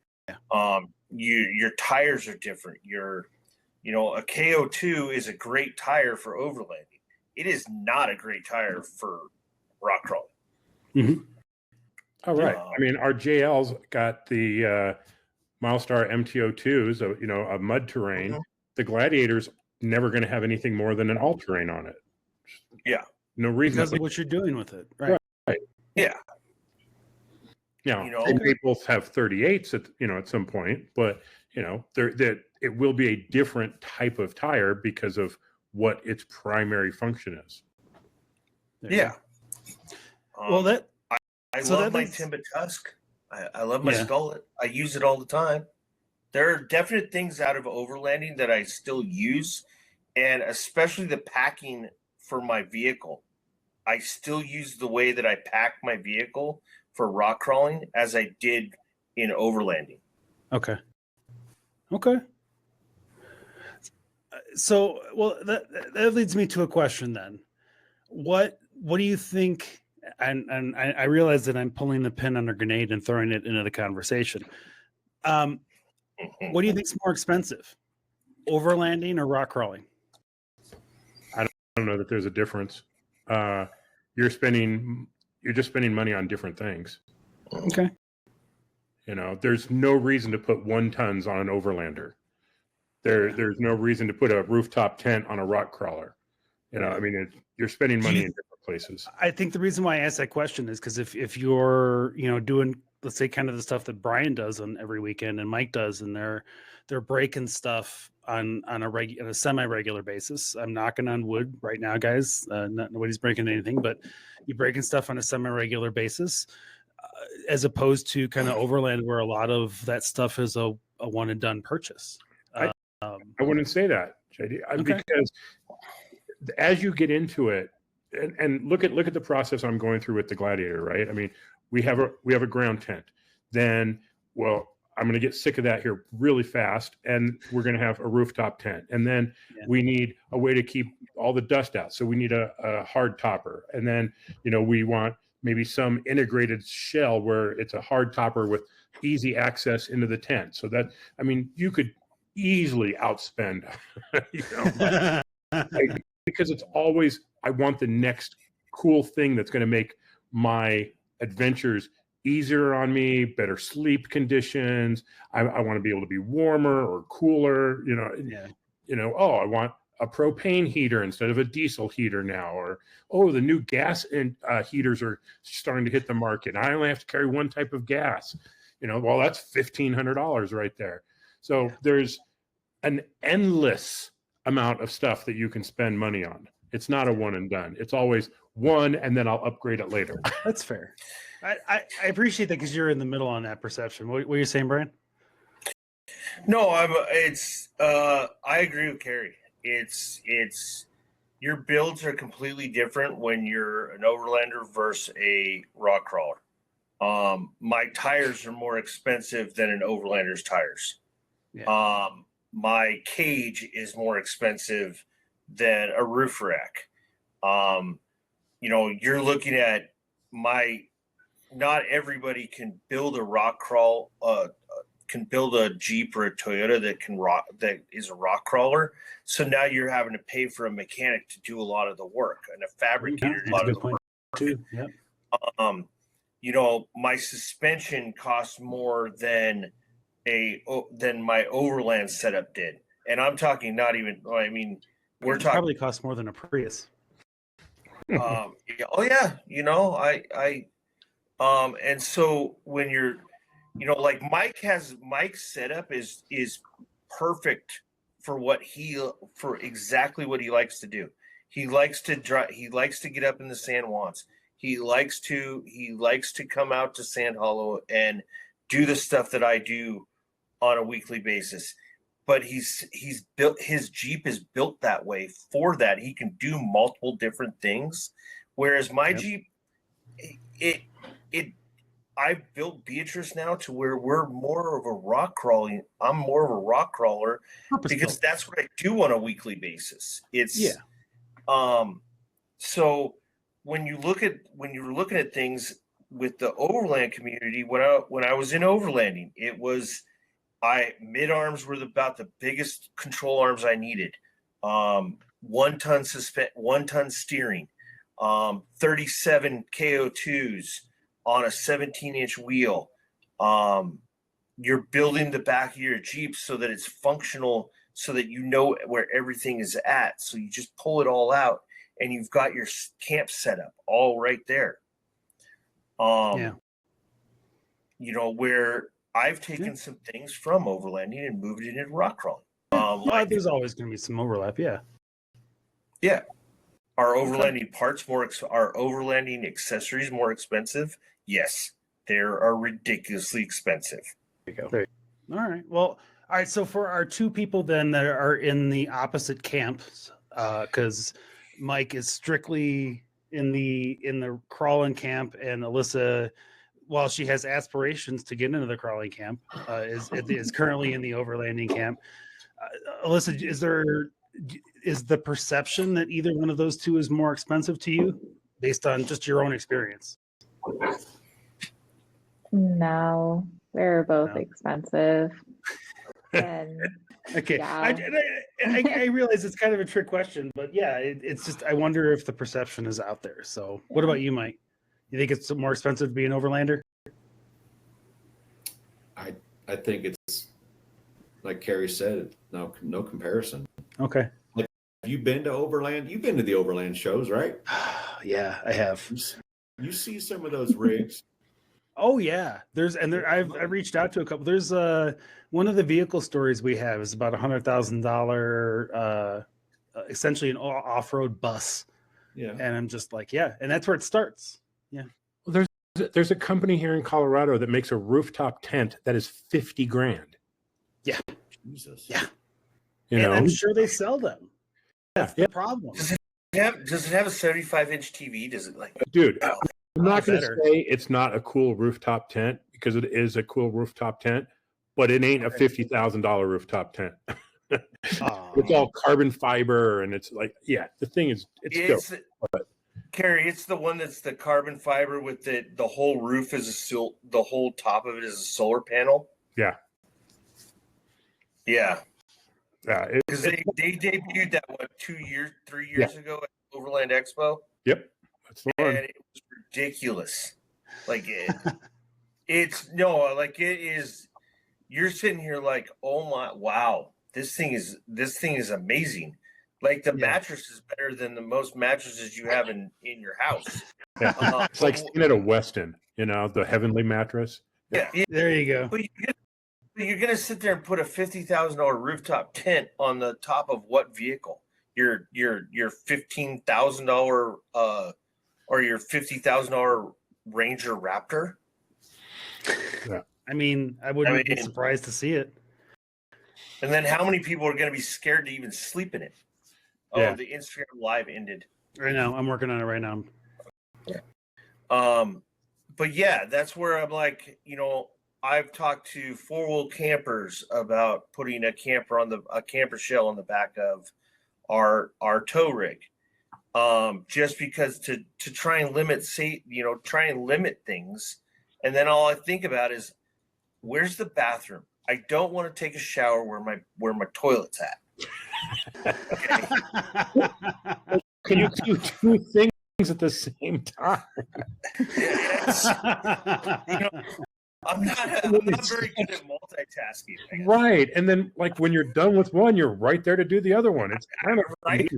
Your tires are different. A KO2 is a great tire for overlanding. It is not a great tire for rock crawling. Mm-hmm. All right. I mean, our JL's got the Milestar MTO2s, a mud terrain. Mm-hmm. The Gladiator's never going to have anything more than an all-terrain on it. Yeah. No reason. Because of what you're doing with it. Right. Yeah. They may both have 38s at some point, but it will be a different type of tire because of what its primary function is. Yeah. Well, I love my Timba Tusk. I love my Skullet. I use it all the time. There are definite things out of overlanding that I still use, and especially the packing for my vehicle. I still use the way that I pack my vehicle for rock crawling as I did in overlanding. Okay. So, that leads me to a question then. What do you think? And I realize that I'm pulling the pin on a grenade and throwing it into the conversation. What do you think is more expensive, overlanding or rock crawling? I don't know that there's a difference. You're just spending money on different things. Okay. There's no reason to put 1 tons on an overlander. There's no reason to put a rooftop tent on a rock crawler. You're spending money in different places. I think the reason why I asked that question is because if you're, doing, let's say, kind of the stuff that Bryan does on every weekend and Mike does, and they're breaking stuff on a semi-regular basis. I'm knocking on wood right now, guys. Nobody's breaking anything, but you're breaking stuff on a semi-regular basis, as opposed to kind of overland where a lot of that stuff is a one and done purchase. I wouldn't say that, JD, because as you get into it, and look at the process I'm going through with the Gladiator, right? I mean, we have a ground tent. Then, well, I'm going to get sick of that here really fast, and we're going to have a rooftop tent. And then we need a way to keep all the dust out. So we need a hard topper. And then, we want maybe some integrated shell where it's a hard topper with easy access into the tent. So that, I mean, you could easily outspend, because it's always, I want the next cool thing that's going to make my adventures easier on me, better sleep conditions. I want to be able to be warmer or cooler, oh, I want a propane heater instead of a diesel heater now, or, oh, the new gas heaters are starting to hit the market. I only have to carry one type of gas, well, that's $1,500 right there. So there's an endless amount of stuff that you can spend money on. It's not a one and done. It's always one, and then I'll upgrade it later. That's fair. I appreciate that, because you're in the middle on that perception. What are you saying, Bryan? No, I agree with Kerry. It's your builds are completely different when you're an overlander versus a rock crawler. My tires are more expensive than an overlander's tires. Yeah. My cage is more expensive than a roof rack. You're looking at not everybody can build a rock crawl, can build a Jeep or a Toyota that is a rock crawler. So now you're having to pay for a mechanic to do a lot of the work, and a fabricator to do a lot of the work too. Yep. My suspension costs more than my Overland setup did. And I'm talking we're talking probably costs more than a Prius. Oh yeah. And so when you're, like Mike's setup is perfect for exactly what he likes to do. He likes to drive. He likes to get up in the San Juans. He likes to come out to Sand Hollow and do the stuff that I do on a weekly basis. But his Jeep is built that way for that. He can do multiple different things. Whereas my Jeep, I've built Beatrice now to where we're more of a rock crawling. I'm more of a rock crawler because that's what I do on a weekly basis. So when you're looking at things with the overland community, when I was in overlanding, it was mid arms were about the biggest control arms I needed. 1 ton steering, 37 KO2s on a 17-inch wheel. You're building the back of your Jeep so that it's functional, so that you know where everything is at. So you just pull it all out, and you've got your camp set up all right there. Where I've taken some things from overlanding and moved it into rock crawling. There's always going to be some overlap. Yeah. Are overlanding parts are overlanding accessories more expensive? Yes, they are ridiculously expensive. There you go. All right. Well, all right. So for our two people then that are in the opposite camps, because Mike is strictly in the crawling camp, and Alyssa, while she has aspirations to get into the crawling camp, is currently in the overlanding camp. Alyssa, is the perception that either one of those two is more expensive to you based on just your own experience? No, they're both expensive. And okay. Yeah. I realize it's kind of a trick question, but yeah, it's just, I wonder if the perception is out there. So what about you, Mike? You think it's more expensive to be an overlander? I think it's like Kerry said, no comparison. Okay. Like, have you been to Overland? You've been to the Overland shows, right? Yeah, I have. You see some of those rigs. Oh yeah, I've reached out to a couple. There's one of the vehicle stories we have is about $100,000, essentially an off-road bus. Yeah, and I'm just like, yeah, and that's where it starts. Yeah. Well, there's a company here in Colorado that makes a rooftop tent that is $50,000. Yeah. Jesus. Yeah. And I'm sure they sell them. That's the problem. does it have a 75-inch TV? Does it like? Dude, I'm not going to better. say it's not a cool rooftop tent because it is a cool rooftop tent, but it ain't a $50,000 rooftop tent. It's all carbon fiber, and it's like, yeah, the thing is, it's dope. Kerry, it's the one that's the carbon fiber with the whole roof is the whole top of it is a solar panel. Yeah. Yeah. Yeah. Because they debuted that 3 years ago at Overland Expo. Yep. That's the one. And it was ridiculous. Like it is. You're sitting here like, oh my, wow, this thing is amazing. Like the mattress is better than the most mattresses you have in your house. Yeah. It's like staying at a Westin, the heavenly mattress. Yeah. There you go. But you're gonna sit there and put a $50,000 rooftop tent on the top of what vehicle? Your $15,000 or your $50,000 Ranger Raptor? Yeah. I mean, I wouldn't be surprised to see it. And then how many people are going to be scared to even sleep in it? Yeah. Oh, the Instagram Live ended. I know. I'm working on it right now. But yeah, that's where I'm like, I've talked to four-wheel campers about putting a camper shell on the back of our tow rig, just because to try and limit things. And then all I think about is, where's the bathroom? I don't want to take a shower where my toilet's at. Okay. Can you do two things at the same time? I'm not very good at multitasking. Right. And then like when you're done with one, you're right there to do the other one. It's kind of right.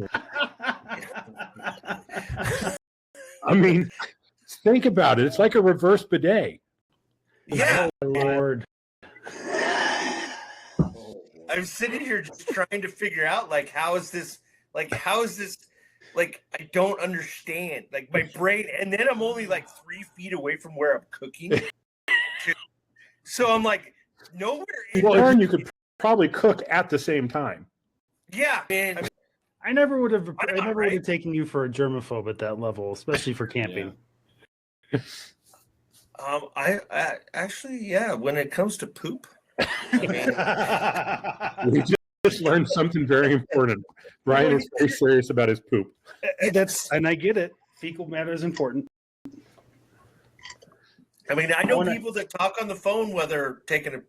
I mean, think about it. It's like a reverse bidet. Yeah. Oh, Lord. I'm sitting here just trying to figure out how is this I don't understand my brain, and then I'm only 3 feet away from where I'm cooking. So I'm like nowhere in well, you could probably cook at the same time. Yeah, man. I never would have taken you for a germaphobe at that level, especially for camping. Yeah. I actually, when it comes to poop, we just learned something very important. Bryan was very serious about his poop. And I get it. Fecal matter is important. I mean, I know people that talk on the phone whether dropping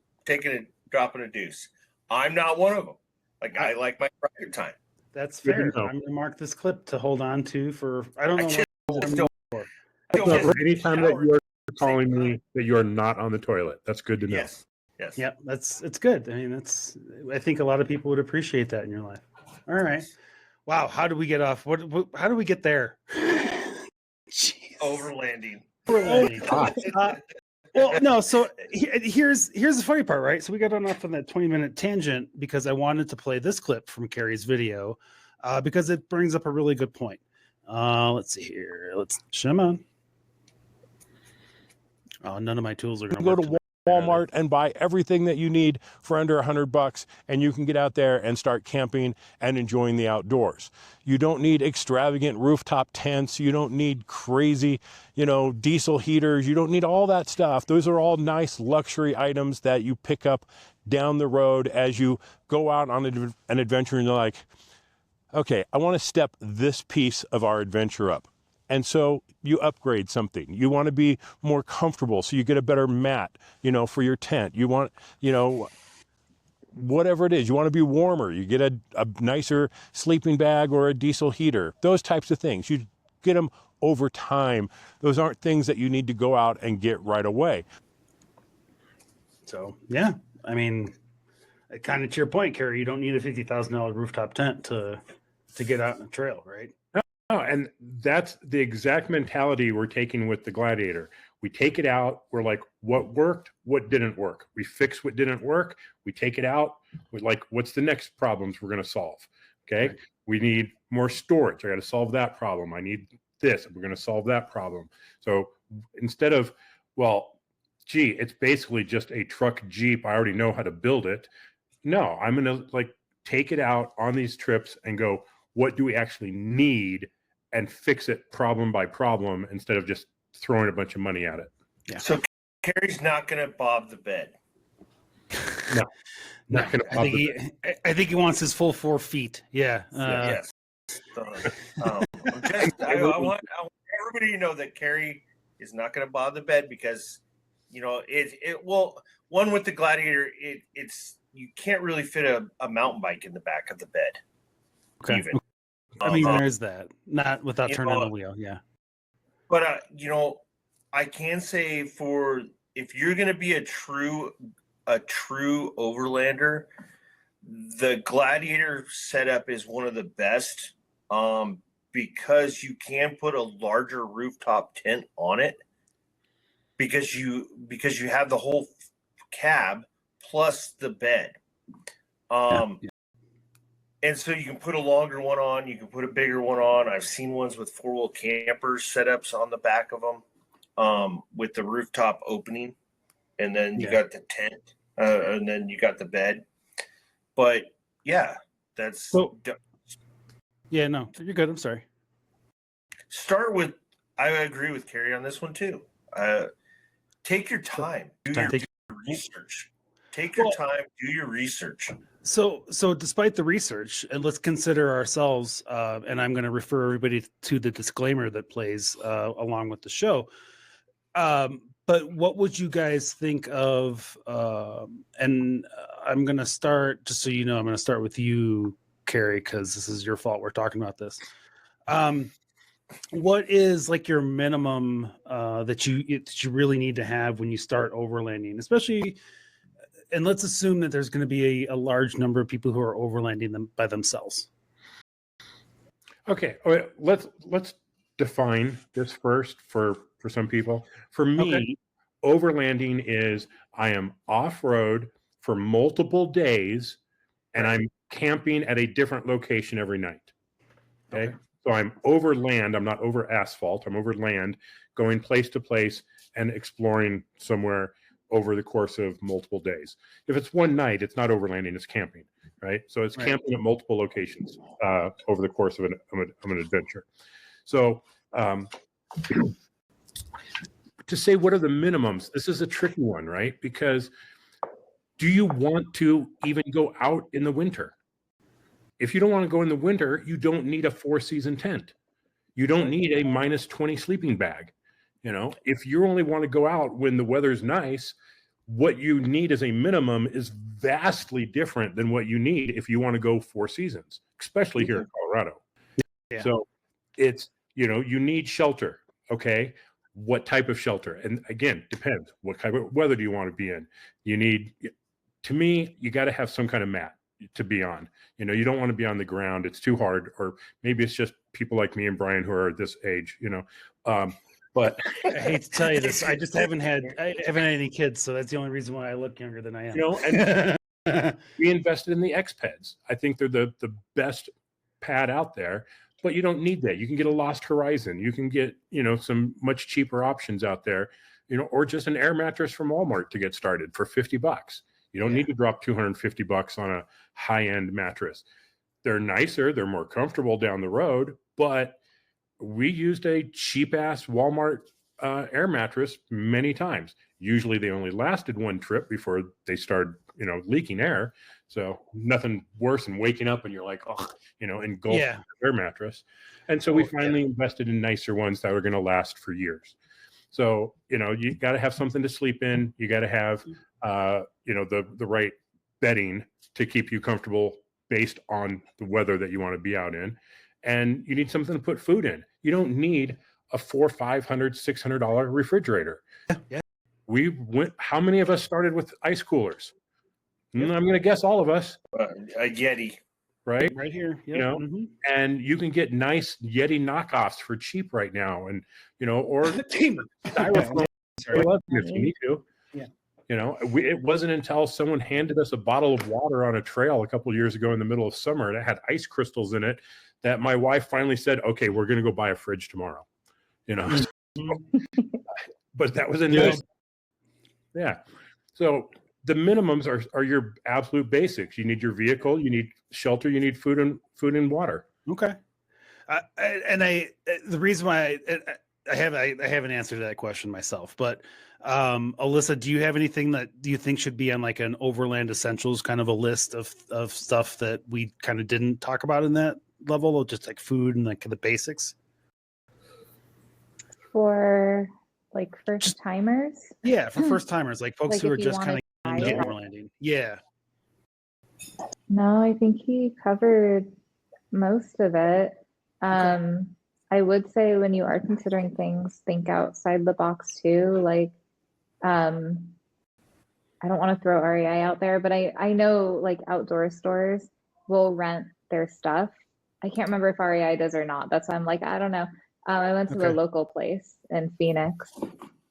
a deuce. I'm not one of them. I like my private time. That's fair. I'm going to mark this clip to hold on to for, I don't know. Anytime that you are calling me that you are not on the toilet, that's good to know. Yes. Yeah, it's good. I mean, I think a lot of people would appreciate that in your life. All right. Wow. How do we get off? How do we get there? Overlanding. Well, no. So here's the funny part, right? So we got off on that 20-minute tangent because I wanted to play this clip from Kerry's video because it brings up a really good point. Let's see here. Let's shim on. Oh, none of my tools are going to go to Walmart and buy everything that you need for under $100, and you can get out there and start camping and enjoying the outdoors. You don't need extravagant rooftop tents. You don't need crazy, diesel heaters. You don't need all that stuff. Those are all nice luxury items that you pick up down the road as you go out on an adventure, and you're like, okay, I want to step this piece of our adventure up. And so you upgrade something. You want to be more comfortable, so you get a better mat, for your tent. You want, whatever it is. You want to be warmer. You get a nicer sleeping bag or a diesel heater. Those types of things. You get them over time. Those aren't things that you need to go out and get right away. So, yeah. I mean, kind of to your point, Kerry, you don't need a $50,000 rooftop tent to get out on a trail, right? Oh, and that's the exact mentality we're taking with the Gladiator. We take it out. We're like, what worked? What didn't work? We fix what didn't work. We take it out. We're like, what's the next problems we're going to solve? Okay. Right. We need more storage. I got to solve that problem. I need this. We're going to solve that problem. So instead of, it's basically just a truck Jeep. I already know how to build it. No, I'm going to take it out on these trips and go, what do we actually need and fix it problem by problem instead of just throwing a bunch of money at it. Yeah. So Kerry's not going to bob the bed. No, not going to. I think he wants his full 4 feet. Yeah. Yes. So, I want everybody to know that Kerry is not going to bob the bed because, you know, one with the Gladiator, it's you can't really fit a mountain bike in the back of the bed. Okay. Even. I mean, there's that. Not without turning the wheel. Yeah. But you know, I can say if you're going to be a true overlander, the Gladiator setup is one of the best because you can put a larger rooftop tent on it because you have the whole cab plus the bed. And so you can put a longer one on, you can put a bigger one on. I've seen ones with 4-wheel campers setups on the back of them with the rooftop opening. And then you got the tent and then you got the bed. But yeah, that's... So, yeah, no, you're good. I'm sorry. I agree with Kerry on this one too. Take your time. Do your research. Take your time. Do your research. So despite the research, and let's consider ourselves, and I'm going to refer everybody to the disclaimer that plays along with the show. But what would you guys think of? And I'm going to start, just so you know, I'm going to start with you, Kerry, because this is your fault. We're talking about this. What is like your minimum that you really need to have when you start overlanding, especially? And let's assume that there's going to be a large number of people who are overlanding them by themselves. Okay, let's define this first for some people. For me, overlanding is I am off-road for multiple days and I'm camping at a different location every night. Okay. So I'm overland. I'm not over asphalt. I'm overland, going place to place and exploring somewhere over the course of multiple days. If it's one night, it's not overlanding, it's camping, right? So it's camping at multiple locations over the course of an adventure. So to say what are the minimums, this is a tricky one, right? Because do you want to even go out in the winter? If you don't want to go in the winter, you don't need a 4-season tent. You don't need a -20 sleeping bag. You know, if you only want to go out when the weather's nice, what you need as a minimum is vastly different than what you need if you want to go 4 seasons, especially here in Colorado. Yeah. So it's, you know, you need shelter. Okay. What type of shelter? And again, depends. What kind of weather do you want to be in? You need, to me, you got to have some kind of mat to be on. You know, you don't want to be on the ground. It's too hard. Or maybe it's just people like me and Bryan who are this age, you know. But I hate to tell you this, I haven't had any kids, so that's the only reason why I look younger than I am. You know, and we invested in the X-Pads. I think they're the best pad out there, but you don't need that. You can get a Lost Horizon. You can get, you know, some much cheaper options out there, you know, or just an air mattress from Walmart to get started for $50. You don't need to drop $250 on a high-end mattress. They're nicer, they're more comfortable down the road, but we used a cheap-ass Walmart air mattress many times. Usually they only lasted one trip before they started, you know, leaking air. So nothing worse than waking up and you're like, oh, you know, engulfed in the air mattress. And so we finally invested in nicer ones that were going to last for years. So, you know, you got to have something to sleep in. You got to have, you know, the right bedding to keep you comfortable based on the weather that you want to be out in. And you need something to put food in. You don't need a $400, $500, $600 refrigerator. Yeah. We went, how many of us started with ice coolers? I'm going to guess all of us. A Yeti. Right? Right here. Yep. You know, and you can get nice Yeti knockoffs for cheap right now. And, you know, or styrofoam if you need to. Yeah. You know, it wasn't until someone handed us a bottle of water on a trail a couple of years ago in the middle of summer that had ice crystals in it that my wife finally said, okay, we're going to go buy a fridge tomorrow. You know, but that was a nice. Yeah. So the minimums are your absolute basics. You need your vehicle, you need shelter, you need food and water. Okay. The reason why I have an answer to that question myself, but Alyssa, do you have anything that you think should be on like an Overland Essentials kind of a list of stuff that we kind of didn't talk about in that level, or just like food and like the basics? For like first timers? Yeah, for first timers, like folks Like who if are you just wanna kind of try getting it. overlanding. Yeah. No, I think he covered most of it. I would say when you are considering things, think outside the box too. Like, I don't want to throw REI out there, but I know like outdoor stores will rent their stuff. I can't remember if REI does or not. That's why I'm like, I don't know. I went to the Okay. local place in Phoenix.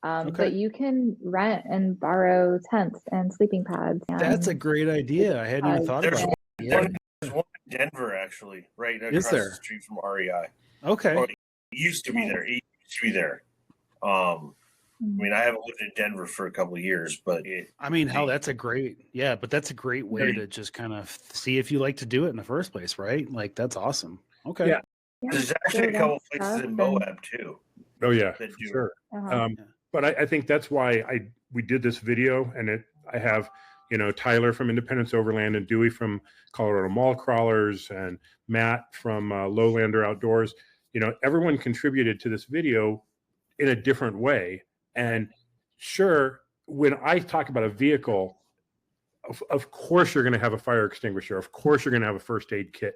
Okay. But you can rent and borrow tents and sleeping pads. That's a and- great idea. I hadn't even thought There's about one, it. there's one in Denver, actually, right Is across there? the street from REI. Okay. Or it used to be there. It used to be there. I mean, I haven't lived in Denver for a couple of years, but I mean, hell, that's a great, but that's a great way to just kind of see if you like to do it in the first place, right? Like, that's awesome. Okay. Yeah. there's actually a couple places in Moab too. Oh yeah, that do sure. Uh-huh. But I think that's why we did this video, and I have Tyler from Independence Overland and Dewey from Colorado Mall Crawlers and Matt from Lowlander Outdoors. Everyone contributed to this video in a different way. And sure, when I talk about a vehicle, of course you're going to have a fire extinguisher. Of course you're going to have a first aid kit.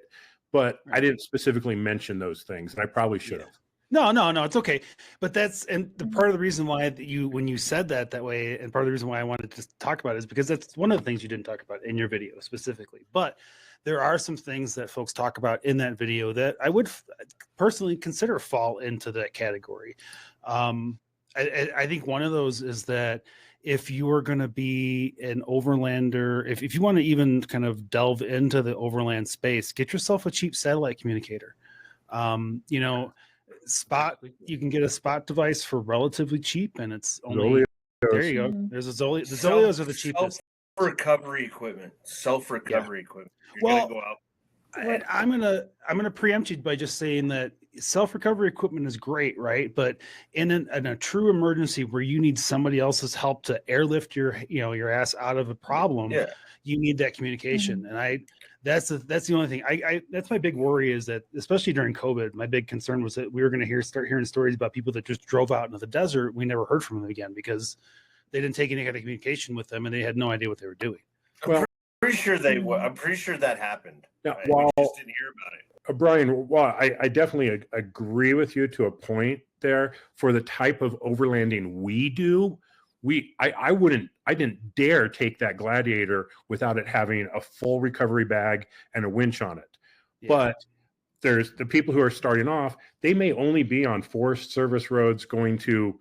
But I didn't specifically mention those things, and I probably should have. No, it's okay. But that's, and the part of the reason why when you said that way, and part of the reason why I wanted to talk about it is because that's one of the things you didn't talk about in your video specifically. But there are some things that folks talk about in that video that I would personally consider fall into that category. I think one of those is that if you are going to be an overlander, if you want to even kind of delve into the overland space, get yourself a cheap satellite communicator. You can get a spot device for relatively cheap, and it's only there you go. There's a Zoleo. The Zoleos are the cheapest. Self-recovery equipment. Equipment. You're gonna go out. I'm gonna preempt you by just saying that self-recovery equipment is great, right? But in a true emergency where you need somebody else's help to airlift your ass out of a problem, you need that communication. And that's the only thing. That's my big worry, is that especially during COVID, my big concern was that we were going to start hearing stories about people that just drove out into the desert. We never heard from them again because they didn't take any kind of communication with them, and they had no idea what they were doing. I'm pretty sure I'm pretty sure that happened. Yeah, right? We just didn't hear about it. Bryan, I definitely agree with you to a point there. For the type of overlanding we do, I didn't dare take that Gladiator without it having a full recovery bag and a winch on it. Yeah. But there's the people who are starting off, they may only be on Forest Service roads going to,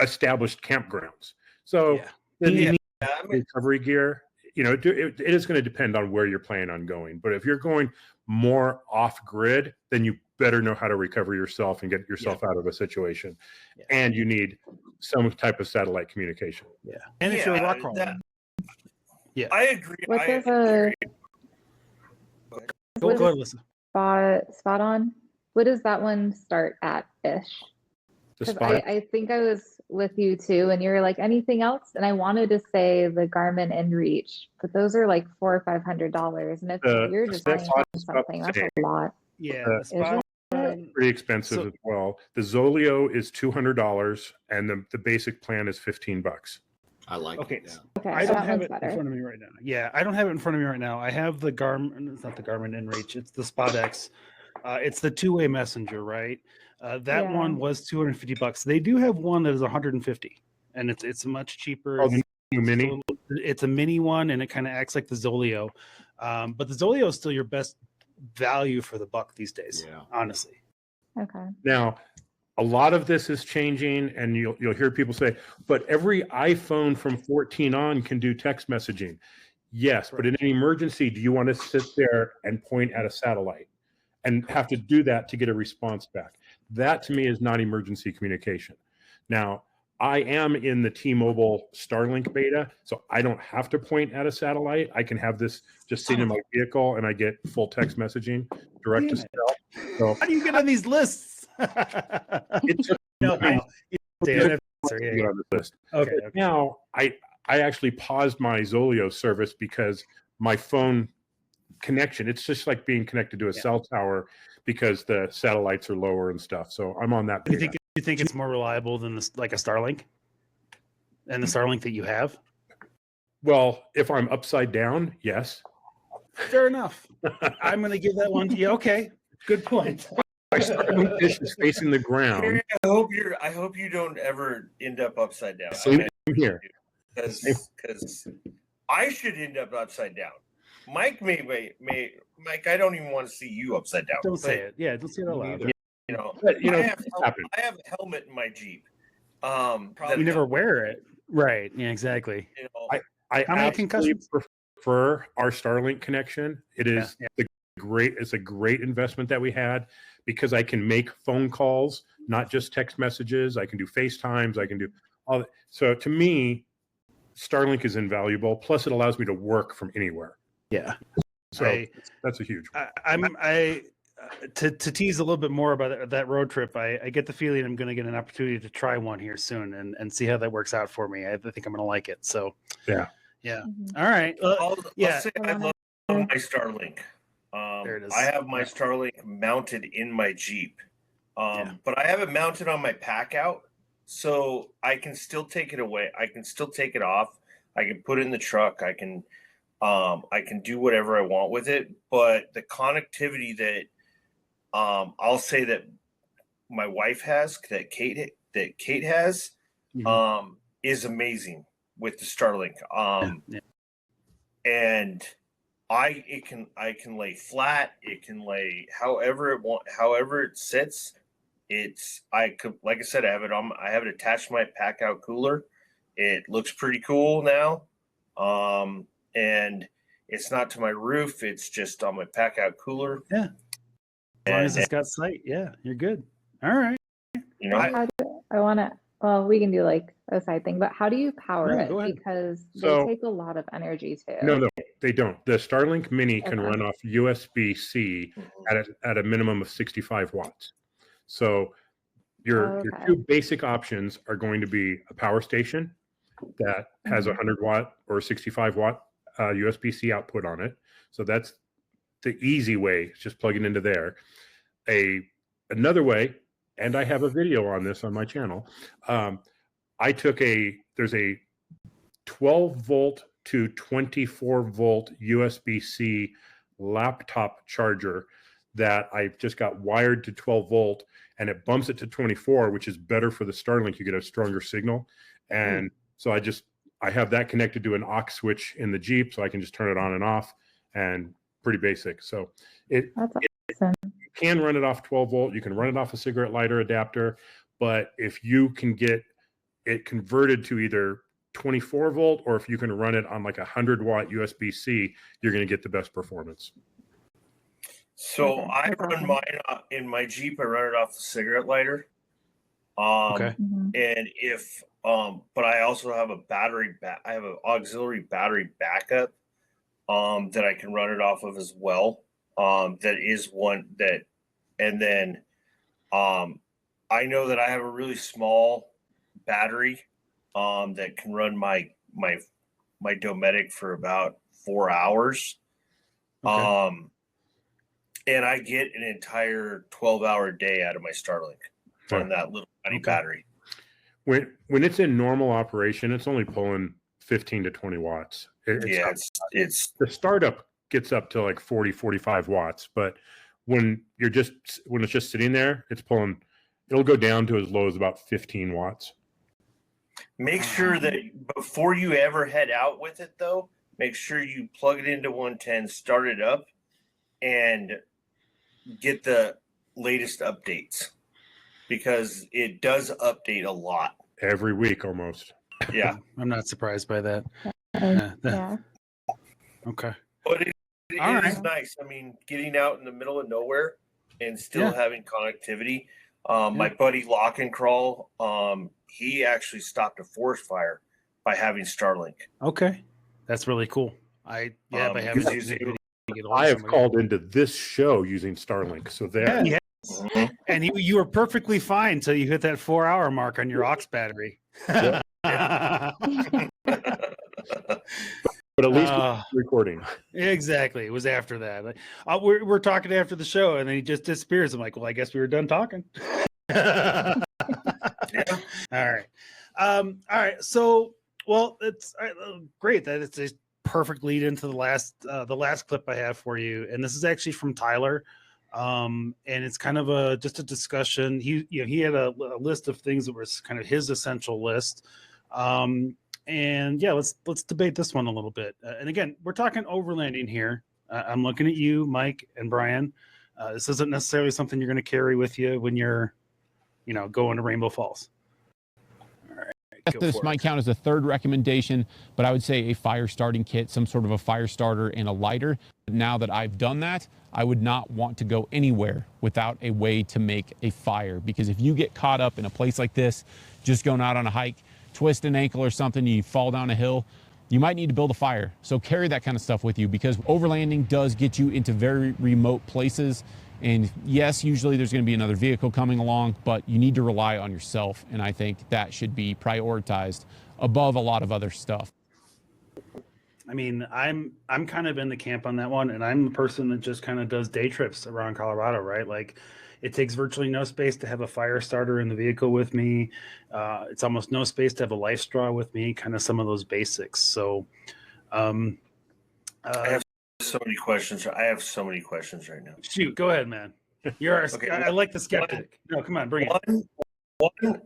established campgrounds. So then you need recovery gear. It is going to depend on where you're planning on going. But if you're going more off grid, then you better know how to recover yourself and get yourself out of a situation. Yeah. And you need some type of satellite communication. Yeah. And if you're rock crawling. I agree. Go ahead, Alyssa. Spot on. What does that one start at ish? I think I was with you too, and you were like, anything else? And I wanted to say the Garmin InReach, but those are like $400 or $500. And if you're just buying something, that's a lot. Yeah, pretty expensive as well. The Zoleo is $200, and the basic plan is $15. I like it. Yeah. Okay, I don't have it in front of me right now. Yeah, I don't have it in front of me right now. I have the Garmin. It's not the Garmin InReach. It's the Spot X. It's the two-way messenger, right? That one was $250. They do have one that is $150, and it's much cheaper. Oh, the new mini. It's a mini one, and it kind of acts like the Zoleo. But the Zoleo is still your best value for the buck these days. Yeah, honestly. Okay. Now, a lot of this is changing, and you'll hear people say, "But every iPhone from 14 on can do text messaging." Yes, but in an emergency, do you want to sit there and point at a satellite and have to do that to get a response back? That to me is not emergency communication. Now, I am in the T-Mobile Starlink beta, so I don't have to point at a satellite. I can have this just sitting in my vehicle, and I get full text messaging direct to cell. So How do you get on these lists? it took No, me- Dan, to get on the list. okay. But now I actually paused my Zoleo service because my phone connection, it's just like being connected to a cell tower because the satellites are lower and stuff. So I'm on that. You think it's more reliable than this, like a Starlink, and the Starlink that you have? Well, if I'm upside down, yes. Fair enough. I'm going to give that one to you. Okay, good point. My Starlink dish is facing the ground. I hope you don't ever end up upside down. Same here. Because I should end up upside down. Mike Mike, I don't even want to see you upside down. Don't say it. Yeah, don't say it out loud. I have a helmet in my Jeep. You never wear it, right? Yeah, exactly. I How many absolutely concussions? prefer our Starlink connection. It is it's a great investment that we had because I can make phone calls, not just text messages. I can do FaceTimes. I can do all that. So to me, Starlink is invaluable. Plus, it allows me to work from anywhere. Yeah. So that's a huge one. To tease a little bit more about that road trip, I get the feeling I'm going to get an opportunity to try one here soon and see how that works out for me. I think I'm going to like it. So yeah. All right. I'll say I love my Starlink. There it is. I have my Starlink mounted in my Jeep, but I have it mounted on my pack out, so I can still take it away. I can still take it off. I can put it in the truck. I can do whatever I want with it. But the connectivity that I'll say that my wife has, that Kate has, is amazing with the Starlink. And I can lay flat. It can lay however it sits. Like I said, I have it attached to my pack out cooler. It looks pretty cool now. And it's not to my roof. It's just on my pack out cooler. Yeah. As long as it's got sight. Yeah, you're good. All right. We can do like a side thing, but how do you power No, go it? ahead. Because So- they take a lot of energy too. No, they don't. The Starlink Mini can Okay. run off USB-C at a minimum of 65 watts. So your two basic options are going to be a power station that has a 100 watt or 65 watt USB-C output on it. So that's the easy way. It's just plug it into there. Another way, and I have a video on this on my channel. There's a 12 volt to 24 volt USB-C laptop charger that I just got wired to 12 volt, and it bumps it to 24, which is better for the Starlink. You get a stronger signal. And so I have that connected to an aux switch in the Jeep, so I can just turn it on and off, and pretty basic. So That's awesome. you can run it off 12 volt. You can run it off a cigarette lighter adapter, but if you can get it converted to either 24 volt, or if you can run it on like 100 watt USB-C, you're going to get the best performance. So I run mine in my Jeep. I run it off the cigarette lighter. Okay. And but I also have I have an auxiliary battery backup that I can run it off of as well. That is one that, and then I know that I have a really small battery that can run my Dometic for about 4 hours. Okay. And I get an entire 12-hour day out of my Starlink on that little tiny battery. When it's in normal operation, it's only pulling 15 to 20 watts. It's the startup gets up to like 40, 45 watts, but when it's just sitting there, it'll go down to as low as about 15 watts. Make sure that before you ever head out with it, though, make sure you plug it into 110, start it up, and get the latest updates, because it does update a lot. Every week almost. Yeah. I'm not surprised by that. Yeah. Okay. But it All is right. nice. I mean, getting out in the middle of nowhere and still having connectivity. My buddy Lock and Crawl, he actually stopped a forest fire by having Starlink. Okay, that's really cool. By having because I have called into this show using Starlink, so there. Yeah. And you were perfectly fine till you hit that 4-hour mark on your aux battery. But at least recording. Exactly. It was after that. Like, we're talking after the show, and then he just disappears. I'm like, well, I guess we were done talking. Yeah. All right. All right. So, well, it's great that it's a perfect lead into the last clip I have for you, and this is actually from Tyler. And it's kind of just a discussion. He had a list of things that was kind of his essential list. And yeah, let's debate this one a little bit. And again, we're talking overlanding here. I'm looking at you, Mike and Bryan. This isn't necessarily something you're going to carry with you when you're, going to Rainbow Falls. All right. This might count as a third recommendation, but I would say a fire starting kit, some sort of a fire starter and a lighter. Now that I've done that, I would not want to go anywhere without a way to make a fire, because if you get caught up in a place like this, just going out on a hike, twist an ankle or something, you fall down a hill, you might need to build a fire. So carry that kind of stuff with you, because overlanding does get you into very remote places. And yes, usually there's going to be another vehicle coming along, but you need to rely on yourself. And I think that should be prioritized above a lot of other stuff. I mean, I'm kind of in the camp on that one, and I'm the person that just kind of does day trips around Colorado, right? Like, it takes virtually no space to have a fire starter in the vehicle with me. It's almost no space to have a life straw with me, kind of some of those basics. So, I have so many questions. I have so many questions right now. Shoot, go ahead, man. Okay. I like the skeptic. No, come on, bring it.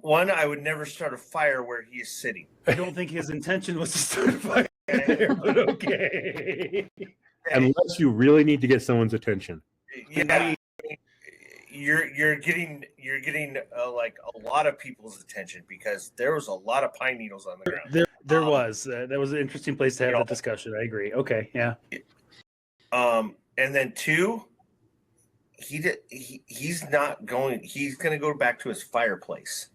One, I would never start a fire where he is sitting. I don't think his intention was to start a fire there, but okay. Unless you really need to get someone's attention. Yeah, you're getting like a lot of people's attention, because there was a lot of pine needles on the ground. There was that was an interesting place to have that discussion. I agree. Okay, yeah. And then two, he's not going. He's going to go back to his fireplace.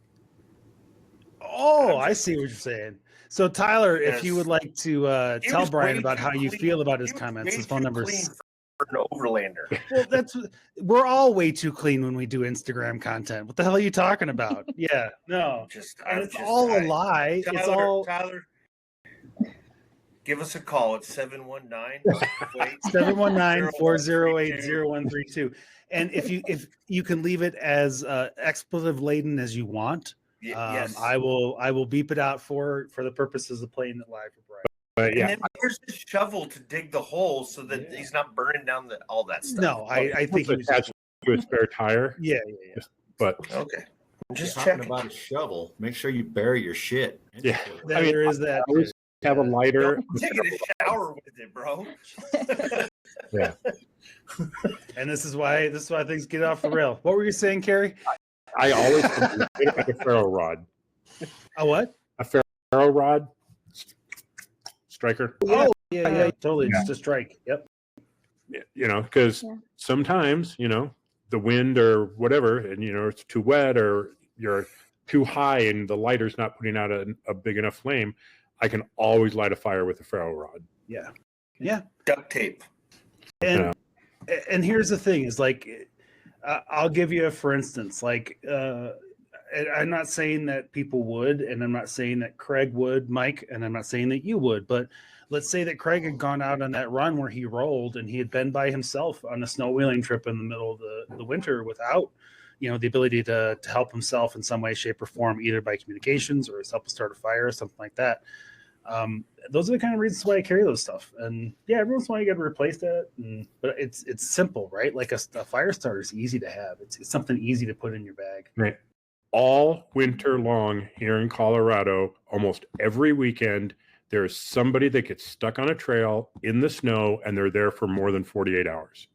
Oh, I see what you're saying. So, Tyler, if you would like to tell Bryan about how you feel about his comments, his phone number is for an overlander. Well, we're all way too clean when we do Instagram content. What the hell are you talking about? Yeah, no, it's all a lie. Tyler, it's all Tyler. Give us a call at 719-408-0132. And if you can leave it as expletive laden as you want, yes. I will beep it out for the purposes of playing it live for Bryan. But yeah, and then where's the shovel to dig the hole so that he's not burning down all that stuff? No, I think he was attached to a spare tire. Yeah. But okay, I'm just talking checking about a shovel. Make sure you bury your shit. Yeah, there is that. I always have a lighter. Don't take a shower with it, bro. Yeah. And this is why things get off the rail. What were you saying, Kerry? I always like a ferro rod. A what? A ferro rod. Striker. Oh, yeah, totally. Just a strike. Yep. Because sometimes, the wind or whatever, and, it's too wet or you're too high and the lighter's not putting out a big enough flame, I can always light a fire with a ferro rod. Yeah. Yeah. Duct tape. And here's the thing is like, I'll give you a for instance, like, I'm not saying that people would, and I'm not saying that Craig would, Mike, and I'm not saying that you would, but let's say that Craig had gone out on that run where he rolled and he had been by himself on a snow wheeling trip in the middle of the winter without, the ability to help himself in some way, shape, or form, either by communications or help to start a fire or something like that. Those are the kind of reasons why I carry those stuff. And yeah, every once in a while you got to replace that. But it's simple, right? Like a fire starter is easy to have. It's something easy to put in your bag. Right. All winter long here in Colorado, almost every weekend, there's somebody that gets stuck on a trail in the snow and they're there for more than 48 hours.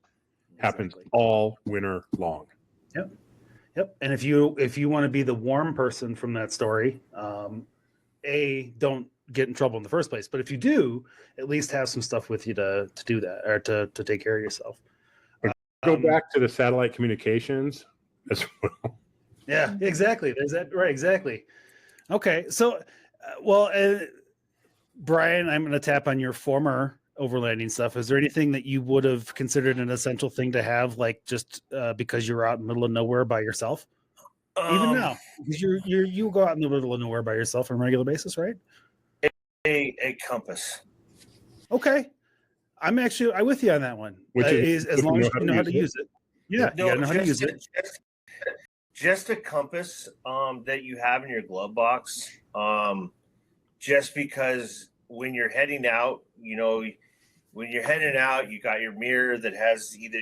Happens all winter long. Yep. And if you want to be the warm person from that story, don't get in trouble in the first place. But if you do, at least have some stuff with you to do that, or to take care of yourself. Go back to the satellite communications as well. Yeah, exactly. There's that. Right. Exactly. Okay, so, Bryan, I'm going to tap on your former overlanding stuff. Is there anything that you would have considered an essential thing to have, like just because you're out in the middle of nowhere by yourself? Even now, because you go out in the middle of nowhere by yourself on a regular basis, right? A compass. Okay, I'm with you on that one. Which is as long as you know how to use it. Yeah, you gotta know how to use it. Just a compass that you have in your glove box. Just because when you're heading out, when you're heading out, you got your mirror that has either,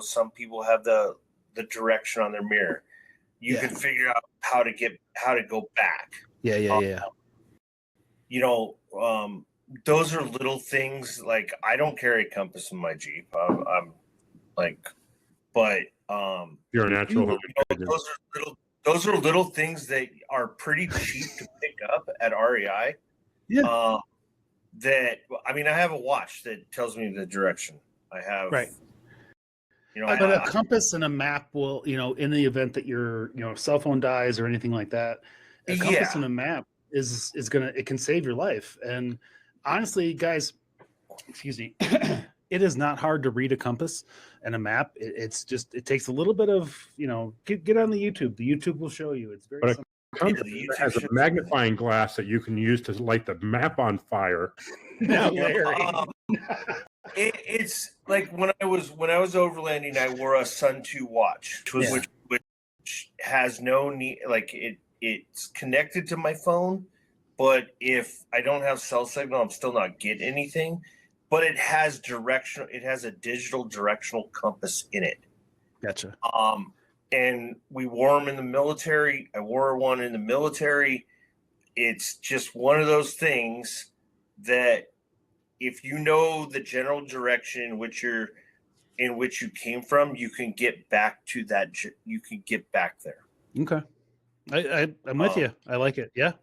some people have the direction on their mirror. You can figure out how to go back. Yeah. Those are little things. Like, I don't carry a compass in my Jeep. I'm like, but you're a natural. Those are little things that are pretty cheap to pick up at REI. Yeah. I have a watch that tells me the direction. I have. Right. But a compass and a map will, in the event that your, cell phone dies or anything like that, a compass and a map is it can save your life. And honestly, guys, excuse me, it is not hard to read a compass and a map. It takes a little bit of, get on the YouTube. The YouTube will show you. It's very simple. Compass has a magnifying glass that you can use to light the map on fire. It's like when I was overlanding, I wore a Sun 2 watch, which has no need. Like it's connected to my phone, but if I don't have cell signal, I'm still not getting anything. But it has a digital directional compass in it. Gotcha. And we wore them in the military. I wore one in the military. It's just one of those things that if you know the general direction in which you came from, you can get back to that. You can get back there. Okay. I'm with you. I like it. Yeah.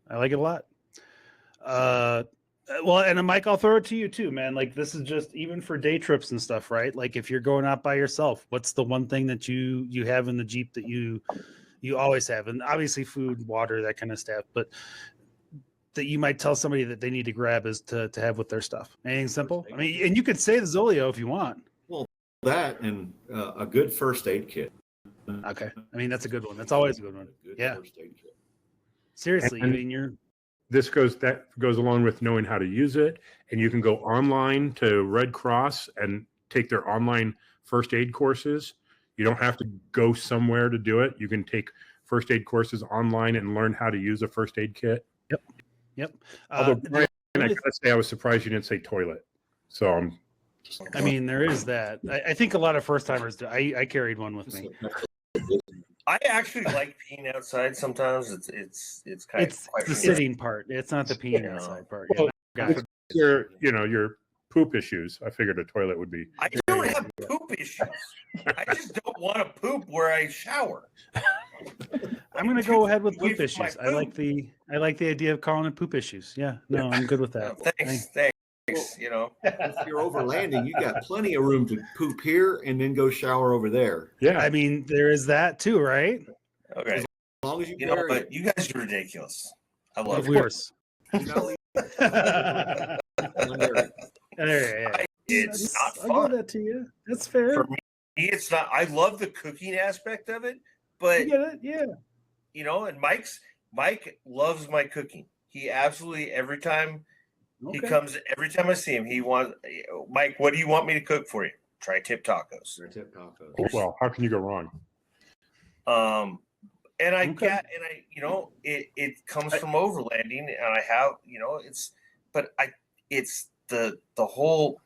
I like it a lot. Well, and Mike, I'll throw it to you too, man. Like, this is just even for day trips and stuff, right? Like, if you're going out by yourself, what's the one thing that you have in the Jeep that you always have? And obviously food, water, that kind of stuff, but that you might tell somebody that they need to grab is to have with their stuff. Anything simple? I mean, and you could say the Zoleo if you want. Well, that and a good first aid kit. Okay. I mean, that's a good one. That's always a good one. Yeah. First aid kit. Seriously, and this goes along with knowing how to use it, and you can go online to Red Cross and take their online first aid courses. You don't have to go somewhere to do it. You can take first aid courses online and learn how to use a first aid kit. Yep. Although, Bryan, I gotta say, I was surprised you didn't say toilet. So I mean, there is that. I think a lot of first timers do. I carried one with me. I actually like peeing outside sometimes. It's kind of the sitting part. It's not the peeing outside part. Well, your poop issues. I figured a toilet would be. I don't have poop issues. I just don't want to poop where I shower. I'm gonna go ahead with poop issues. I like the idea of calling it poop issues. Yeah, no, I'm good with that. Thanks. If you're overlanding, you got plenty of room to poop here and then go shower over there. Yeah, I mean, there is that too, right? Okay. As long as but you guys are ridiculous. I love yours. It's not fun. I'll give that to you. That's fair. For me, it's not. I love the cooking aspect of it, but I get it. Yeah. And Mike loves my cooking. He absolutely every time I see him, he wants Mike. What do you want me to cook for you? Tri-tip tacos. Tri-tip tacos. Well, how can you go wrong? And it comes from overlanding, and I have, it's the whole.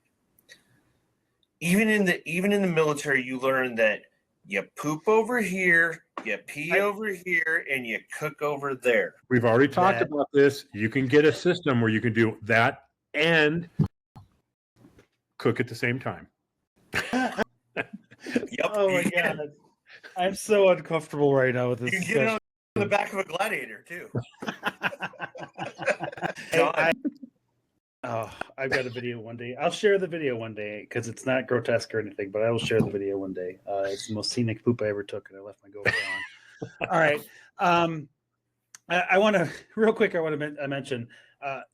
Even in the military, you learn that you poop over here, you pee over here, and you cook over there. We've already talked about this. You can get a system where you can do that and cook at the same time. Yep. Oh my god. I'm so uncomfortable right now with this. You can get it on the back of a Gladiator too. I've got a video one day. I'll share the video one day because it's not grotesque or anything, but I will share the video one day. It's the most scenic poop I ever took, and I left my GoPro on. All right. I want to real quick. I want to mention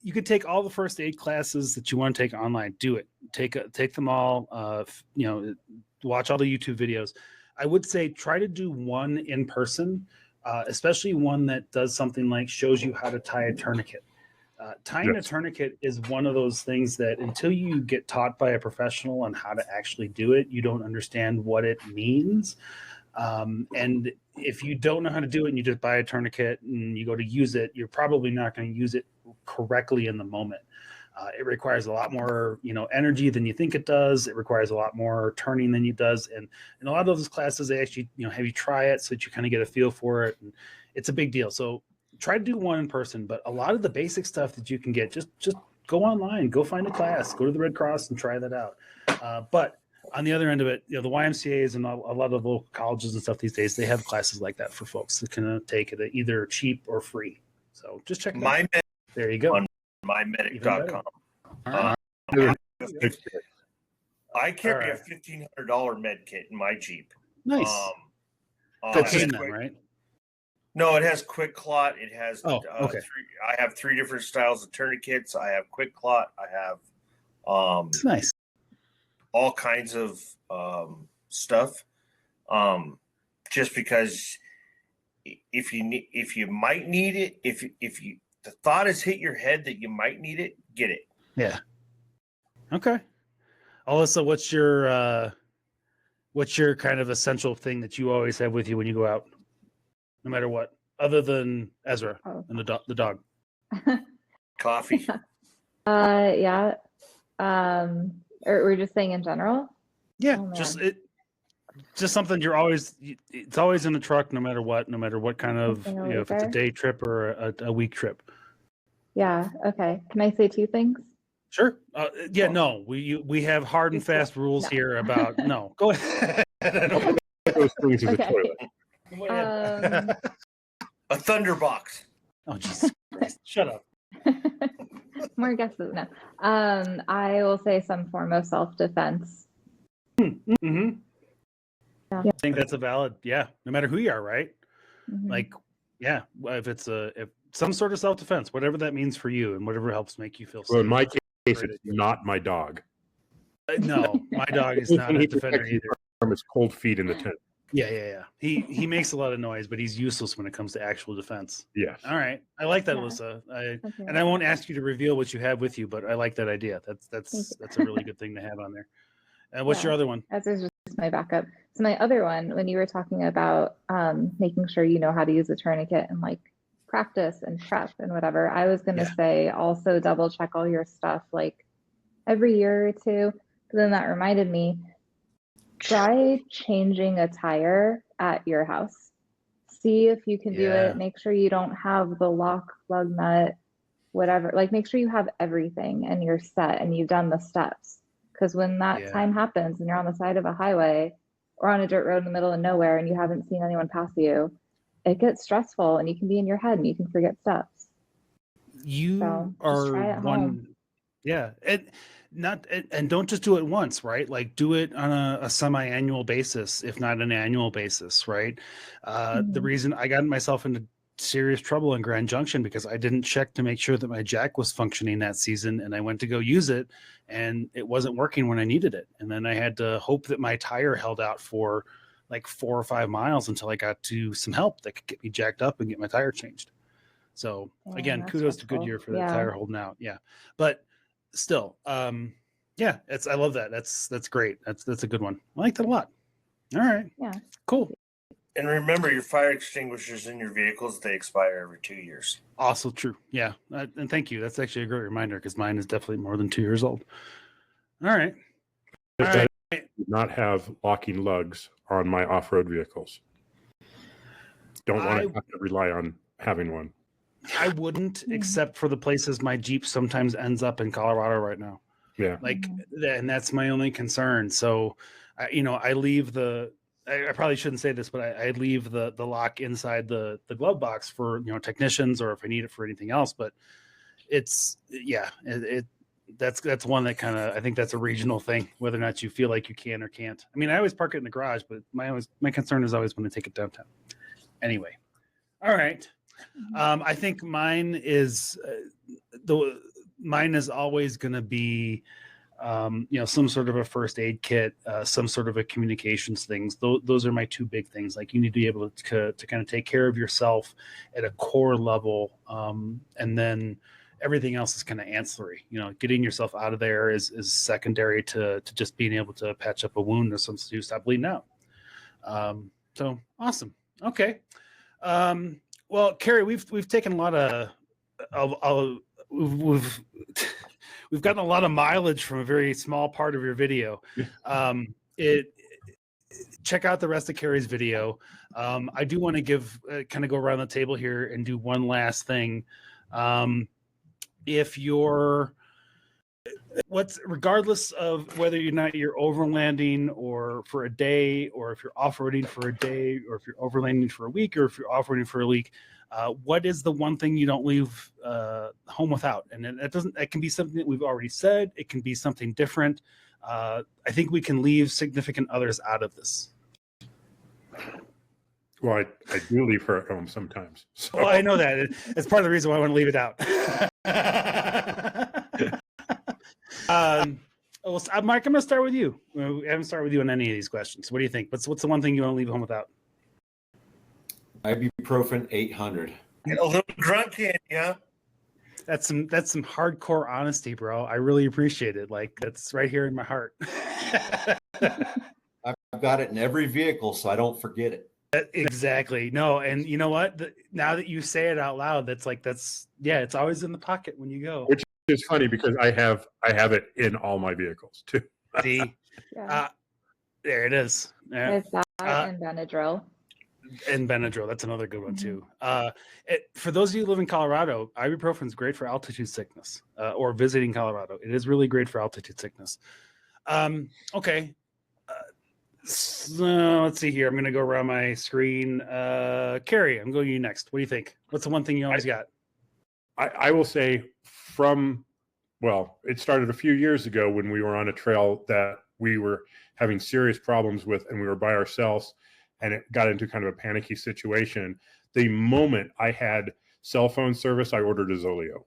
you could take all the first aid classes that you want to take online. Do it. Take them all. Watch all the YouTube videos. I would say try to do one in person, especially one that does something like shows you how to tie a tourniquet. Tying a tourniquet is one of those things that until you get taught by a professional on how to actually do it, you don't understand what it means. And if you don't know how to do it and you just buy a tourniquet and you go to use it, you're probably not going to use it correctly in the moment. It requires a lot more, energy than you think it does. It requires a lot more turning than it does. And in a lot of those classes, they actually, have you try it so that you kind of get a feel for it. And it's a big deal. So try to do one in person, but a lot of the basic stuff that you can get, just go online, go find a class, go to the Red Cross and try that out. But on the other end of it, the YMCAs and a lot of local colleges and stuff these days, they have classes like that for folks that can take it either cheap or free. So just check it out. There you go. On mymedic.com. I carry a $1,500 med kit in my Jeep. Nice. Right? No, it has quick clot. It has okay. I have 3 different styles of tourniquets. I have quick clot. I have nice. All kinds of stuff. Just because if you might need it, if the thought has hit your head that you might need it, get it. Yeah. Okay. Alyssa, what's your kind of essential thing that you always have with you when you go out? No matter what, other than Ezra and the dog. Coffee. Yeah. Or we're just saying in general. Yeah, just something it's always in the truck, no matter what kind of, if it's a day trip or a week trip. Yeah. Okay. Can I say 2 things? Sure. No, we have hard and fast rules here about no. Go ahead. Those things to the toilet. A thunderbox. Oh, Jesus Christ. Shut up. More guesses. No. I will say some form of self-defense. Mm-hmm. Yeah. I think that's a valid, no matter who you are, right? Mm-hmm. Like, if it's if some sort of self-defense, whatever that means for you and whatever helps make you feel safe. Well, in my case, it's not my dog. No, my dog is not a defender either. From his cold feet in the tent. Yeah. He makes a lot of noise, but he's useless when it comes to actual defense. Yes. All right. I like that, Alyssa. And I won't ask you to reveal what you have with you, but I like that idea. That's a really good thing to have on there. And what's your other one? That's just my backup. So my other one, when you were talking about making sure you know how to use a tourniquet and like practice and prep and whatever, I was going to say also double check all your stuff like every year or two. But then that reminded me, try changing a tire at your house. See if you can do it. Make sure you don't have the lock, plug nut, whatever. Like make sure you have everything and you're set and you've done the steps. Because when that time happens and you're on the side of a highway or on a dirt road in the middle of nowhere and you haven't seen anyone pass you, it gets stressful and you can be in your head and you can forget steps. You are one. Yeah. And don't just do it once, right? Like do it on a semi-annual basis, if not an annual basis, right? The reason I got myself into serious trouble in Grand Junction because I didn't check to make sure that my jack was functioning that season, and I went to go use it and it wasn't working when I needed it. And then I had to hope that my tire held out for like 4 or 5 miles until I got to some help that could get me jacked up and get my tire changed. So again, kudos to Goodyear for that tire holding out. Yeah. But still, I love that. That's great. That's a good one. I like that a lot. All right. Yeah. Cool. And remember, your fire extinguishers in your vehicles, they expire every 2 years. Also true. Yeah. And thank you. That's actually a great reminder because mine is definitely more than 2 years old. All right. I do not have locking lugs on my off-road vehicles. Don't want to have to rely on having one. I wouldn't, except for the places my Jeep sometimes ends up in Colorado right now. Yeah. And that's my only concern. So, I leave I probably shouldn't say this, but I leave the lock inside the glove box for, technicians or if I need it for anything else. But it's, that's one that kind of, I think that's a regional thing, whether or not you feel like you can or can't. I mean, I always park it in the garage, but my concern is always when I take it downtown. Anyway. All right. I think mine is mine is always going to be, some sort of a first aid kit, some sort of a communications things. Those are my two big things. Like you need to be able to kind of take care of yourself at a core level, and then everything else is kind of ancillary. Getting yourself out of there is secondary to just being able to patch up a wound or something to stop bleeding out. So awesome. Okay. Well, Kerry, we've taken a lot of we've gotten a lot of mileage from a very small part of your video. Check out the rest of Kerry's video. I do want to give kind of go around the table here and do one last thing. If you're regardless of whether you're overlanding or for a day, or if you're off-roading for a day, or if you're overlanding for a week, or if you're off-roading for a week, what is the one thing you don't leave home without? And that can be something that we've already said. It can be something different. I think we can leave significant others out of this. Well, I do leave her at home sometimes. So. Well, I know that. It's part of the reason why I want to leave it out. Mike, I'm going to start with you. We haven't started with you on any of these questions. What do you think? What's the one thing you want to leave home without? Ibuprofen 800. A little grunt in, yeah. That's some hardcore honesty, bro. I really appreciate it. Like, that's right here in my heart. I've got it in every vehicle, so I don't forget it. Exactly. No, and you know what? Now that you say it out loud, it's always in the pocket when you go. Which is funny because I have it in all my vehicles too. See, there it is. Is that and Benadryl? And Benadryl, that's another good one too. For those of you who live in Colorado, ibuprofen is great for altitude sickness or visiting Colorado. It is really great for altitude sickness. Okay. So let's see here. I'm going to go around my screen. Kerry, I'm going to you next. What do you think? What's the one thing you always got? I will say it started a few years ago when we were on a trail that we were having serious problems with, and we were by ourselves, and it got into kind of a panicky situation. The moment I had cell phone service, I ordered a Zoleo,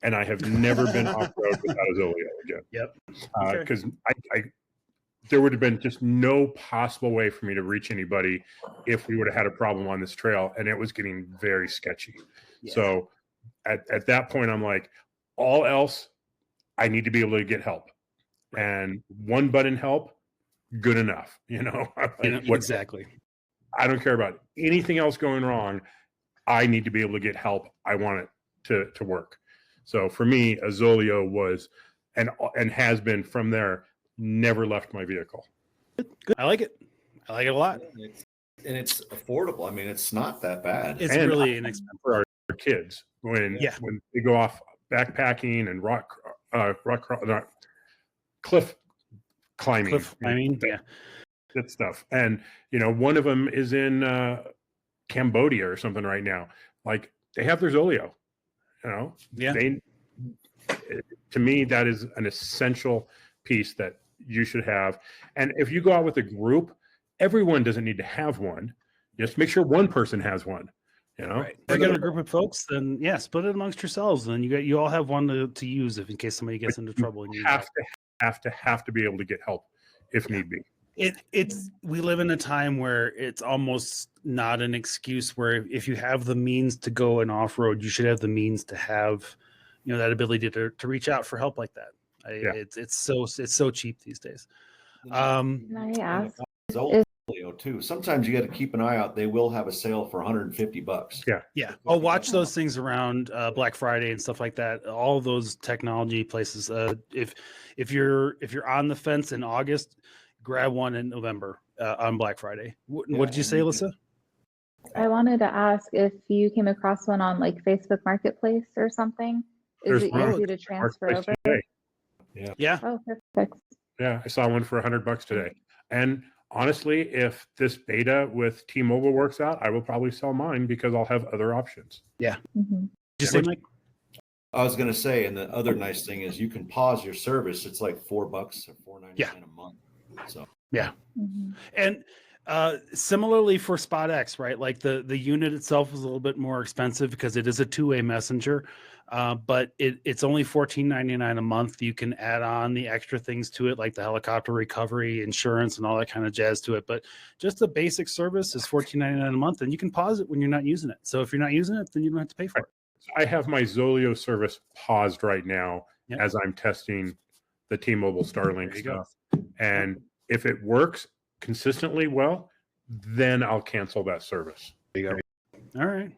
and I have never been off-road without a Zoleo again. Yep. Because there would have been just no possible way for me to reach anybody if we would have had a problem on this trail, and it was getting very sketchy. Yeah. So at that point, I'm like, all else, I need to be able to get help. And one button help, good enough. Exactly. I don't care about anything else going wrong. I need to be able to get help. I want it to work. So for me, a Zoleo was, and has been from there, never left my vehicle. Good. I like it. I like it a lot. And it's affordable. I mean, it's not that bad. It's really inexpensive for our kids when they go off backpacking and cliff climbing. Yeah. That stuff. And one of them is in Cambodia or something right now. Like, they have their Zoleo. Yeah. To me, that is an essential piece that you should have. And if you go out with a group, everyone doesn't need to have one. Just make sure one person has one. Right. If you got a group of folks, then split it amongst yourselves. And you all have one to use if in case somebody gets into trouble. And you have to be able to get help if need be. We live in a time where it's almost not an excuse, where if you have the means to go and off-road, you should have the means to have, that ability to reach out for help like that. It's so cheap these days. Can I ask? Too. Sometimes you got to keep an eye out. They will have a sale for $150. Yeah. I'll watch those things around Black Friday and stuff like that. All those technology places. If you're on the fence in August, grab one in November on Black Friday. What did you say, Alyssa? I wanted to ask if you came across one on like Facebook Marketplace or something. Is it easy to transfer over? Today. Yeah. Oh, perfect. Yeah, I saw one for $100 today. And honestly, if this beta with T-Mobile works out, I will probably sell mine because I'll have other options. Yeah. Mm-hmm. Did you say, Mike? I was going to say, and the other nice thing is you can pause your service. It's like $4 or $4.99 a month. So yeah. Mm-hmm. And Similarly for Spot X, right? Like the unit itself is a little bit more expensive because it is a two-way messenger, but it's only $14.99 a month. You can add on the extra things to it, like the helicopter recovery, insurance, and all that kind of jazz to it. But just the basic service is $14.99 a month, and you can pause it when you're not using it. So if you're not using it, then you don't have to pay for it. I have my Zoleo service paused right now as I'm testing the T-Mobile Starlink stuff. And if it works consistently well, then I'll cancel that service. There you go. All right.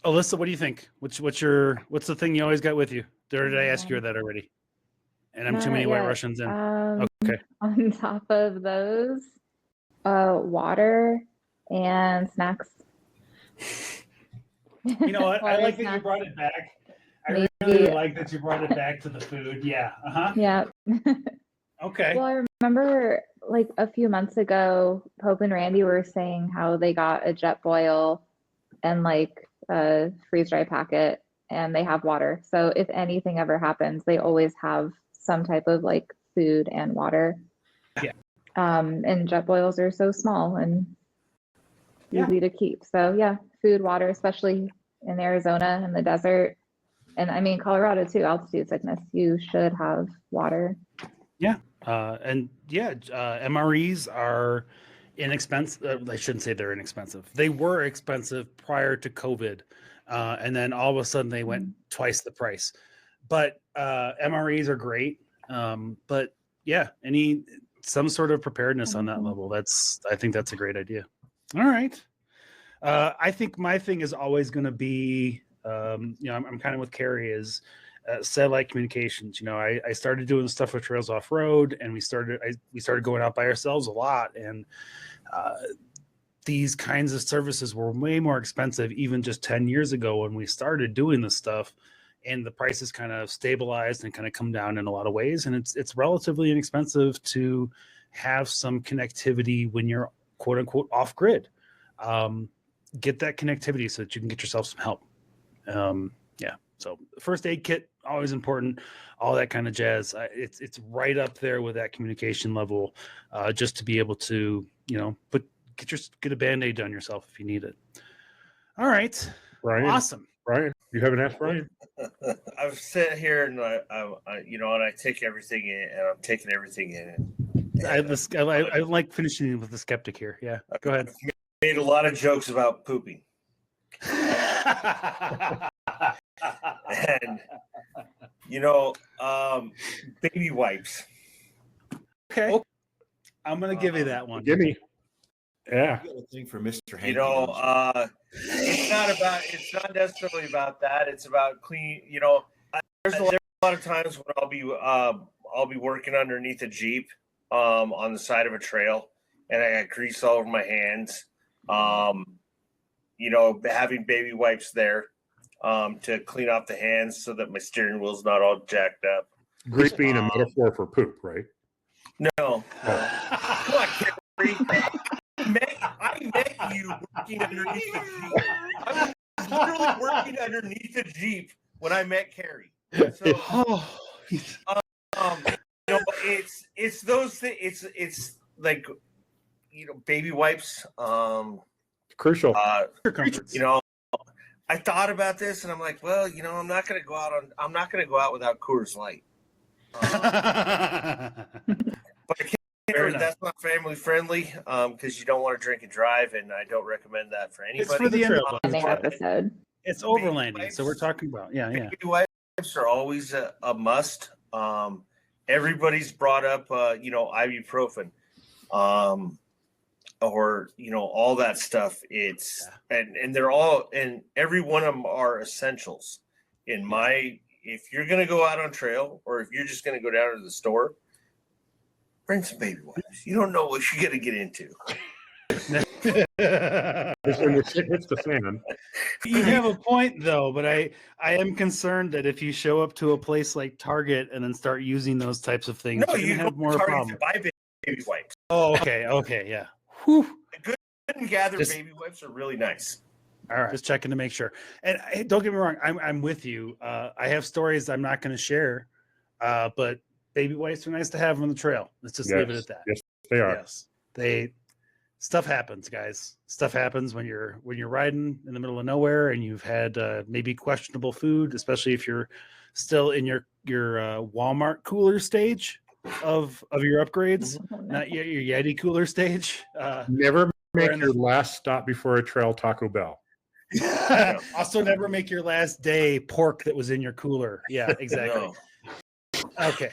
Alyssa, what do you think? What's the thing you always got with you? Or did I ask you that already? And I'm too many White Russians in. Okay. On top of those, water and snacks. You know what? I like that you brought it back. I really like that you brought it back to the food. Yeah. Yeah. Okay. Well, I remember like a few months ago, Pope and Randy were saying how they got a jet boil and like a freeze dry packet, and they have water. So if anything ever happens, they always have some type of like food and water. Yeah. And jet boils are so small and easy to keep. So yeah, food, water, especially in Arizona and the desert. And I mean, Colorado too, altitude sickness, you should have water. Yeah. MREs are inexpensive. I shouldn't say they're inexpensive. They were expensive prior to COVID. And then all of a sudden they went twice the price. But MREs are great. But yeah, some sort of preparedness on that level. I think that's a great idea. All right. I think my thing is always going to be, I'm kind of with Kerry, is satellite communications. I started doing stuff with Trails Off Road, and we started going out by ourselves a lot. And these kinds of services were way more expensive even just 10 years ago when we started doing this stuff. And the prices kind of stabilized and kind of come down in a lot of ways. And it's relatively inexpensive to have some connectivity when you're quote unquote off grid. Get that connectivity so that you can get yourself some help. So first aid kit, always important, all that kind of jazz. It's right up there with that communication level, just to be able to, get a Band-Aid done yourself if you need it. All right. Brian, awesome. Brian, you haven't asked Brian? I've sat here and I take everything in, and I'm taking everything in. I like finishing with the skeptic here. Yeah, go ahead. I've made a lot of jokes about pooping. And baby wipes. Okay. I'm gonna give you that one. Give me. Yeah. I got a thing for Mr. Hanky. It's not necessarily about that. It's about clean. There's a lot of times when I'll be working underneath a Jeep on the side of a trail, and I got grease all over my hands. Having baby wipes there to clean off the hands so that my steering wheel's not all jacked up. Grease being a metaphor for poop, right? No. Come on, Kerry. I met you working underneath the Jeep. I was literally working underneath the Jeep when I met Kerry. So, it's those things. It's like, baby wipes. Crucial. I thought about this and I'm like, well, I'm not going to go out without Coors Light. But that's not family friendly because you don't want to drink and drive, and I don't recommend that for anybody. It's for the ending episode. It's overlanding, so we're talking about baby wipes are always a must. Everybody's brought up ibuprofen, or all that stuff. And they're all, and every one of them are essentials. If you're going to go out on trail, or if you're just going to go down to the store, bring some baby wipes. You don't know what you're going to get into. It's the fan. You have a point, though, but I am concerned that if you show up to a place like Target and then start using those types of things, you're going to have more problems. Buy baby wipes. Oh, okay, yeah. Whew. Good and gather baby wipes are really nice. All right, just checking to make sure. And don't get me wrong, I'm with you. I have stories I'm not going to share, but baby wipes are nice to have on the trail. Let's just leave it at that. Yes, they are. Yes, they stuff happens, guys. Stuff happens when you're riding in the middle of nowhere and you've had maybe questionable food, especially if you're still in your Walmart cooler stage of your upgrades, not yet your Yeti cooler stage. Never make your last stop before a trail Taco Bell. Also, never make your last day pork that was in your cooler. Yeah, exactly. No. Okay.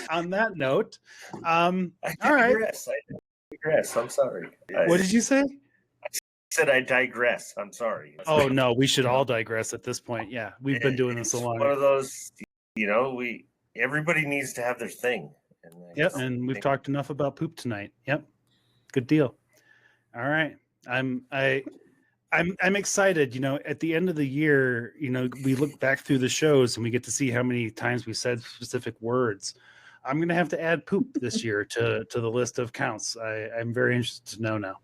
On that note, all right. I digress. I'm sorry. What did you say? I said I digress. I'm sorry. Oh no, we should all digress at this point. Yeah, we've been doing this a long. One of those, everybody needs to have their thing. Yep, and we've talked enough about poop tonight. Yep, good deal. All right, I'm excited. At the end of the year, we look back through the shows and we get to see how many times we said specific words. I'm gonna have to add poop this year to the list of counts. I'm very interested to know now,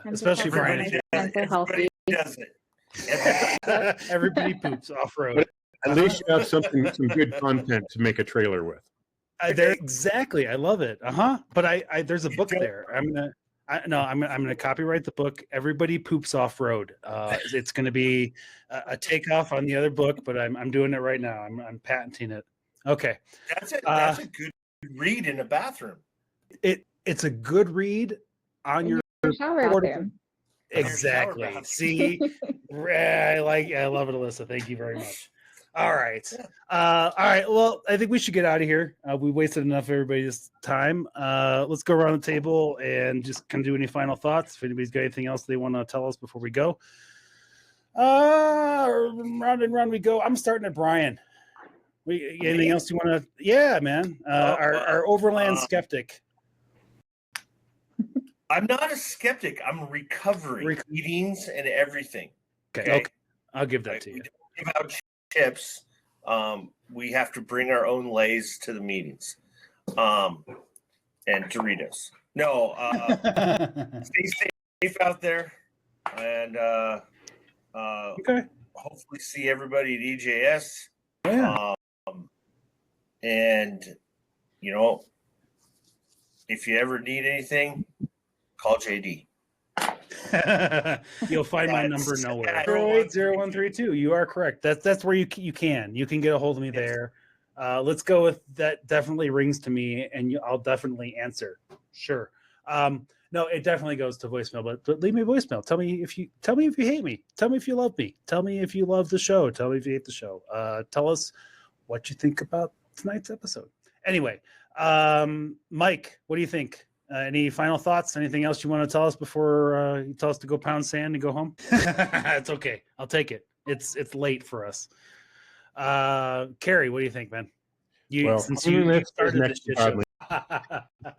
especially Bryan. Everybody does it. Everybody poops off road. At least you have some good content to make a trailer with. Exactly, I love it. But I there's a book there. I'm gonna copyright the book. Everybody poops off road. It's gonna be a takeoff on the other book, but I'm doing it right now. I'm patenting it. Okay, That's a good read in a bathroom. It's a good read on your shower bathroom. Exactly. See, I love it, Alyssa. Thank you very much. All right. All right. Well, I think we should get out of here. We wasted enough of everybody's time. Let's go around the table and just kind of do any final thoughts. If anybody's got anything else they want to tell us before we go. Round and round we go. I'm starting at Bryan. Anything else you want to? Yeah, man. Our Overland skeptic. I'm not a skeptic. I'm recovering meetings and everything. Okay. I'll give that to you. We give out tips. We have to bring our own Lays to the meetings, and Doritos. No, stay safe out there, and hopefully see everybody at EJS. Yeah. And if you ever need anything, call JD. You'll find my number nowhere. 080-0132. You are correct. That's where you can get a hold of me there. Let's go with that. Definitely rings to me, and I'll definitely answer. Sure. No, it definitely goes to voicemail. But leave me a voicemail. Tell me if you hate me. Tell me if you love me. Tell me if you love the show. Tell me if you hate the show. Tell us what you think about tonight's episode. Anyway, Mike, what do you think? Any final thoughts? Anything else you want to tell us before you tell us to go pound sand and go home? It's okay. I'll take it. It's late for us. Kerry, what do you think, man? Since you started this shit show.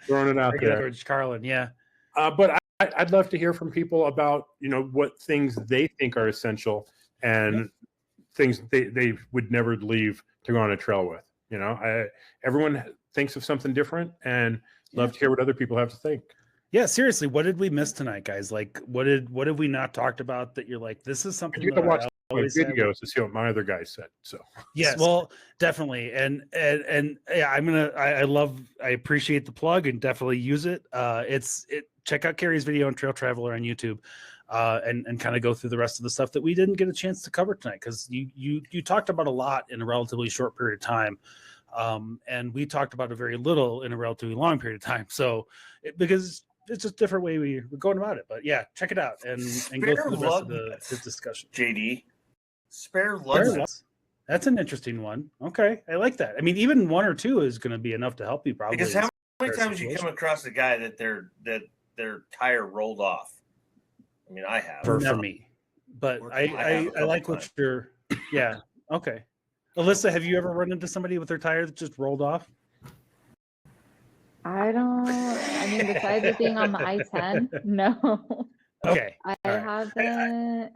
Throwing it out there. George Carlin, yeah. But I'd love to hear from people about what things they think are essential and things they would never leave to go on a trail with. Everyone thinks of something different, and love to hear what other people have to think. Yeah, seriously, what did we miss tonight, guys? Like, what have we not talked about that you're like, this is something you can watch my videos to see what my other guys said. So yes, well, definitely, and yeah, I appreciate the plug and definitely use it. Check out Kerry's video on TrailTraveler on YouTube, and kind of go through the rest of the stuff that we didn't get a chance to cover tonight, because you talked about a lot in a relatively short period of time. And we talked about it very little in a relatively long period of time. So, because it's just a different way we're going about it. But yeah, check it out and go through the rest of the discussion. JD, spare lugs. That's an interesting one. Okay, I like that. I mean, even one or two is going to be enough to help you probably. Because how many times you come across a guy that their tire rolled off? I mean, I have for me, but I like what you're. Yeah. Okay. Alyssa, have you ever run into somebody with their tire that just rolled off? I mean, besides it being on the I-10, no. Okay. I haven't. I'm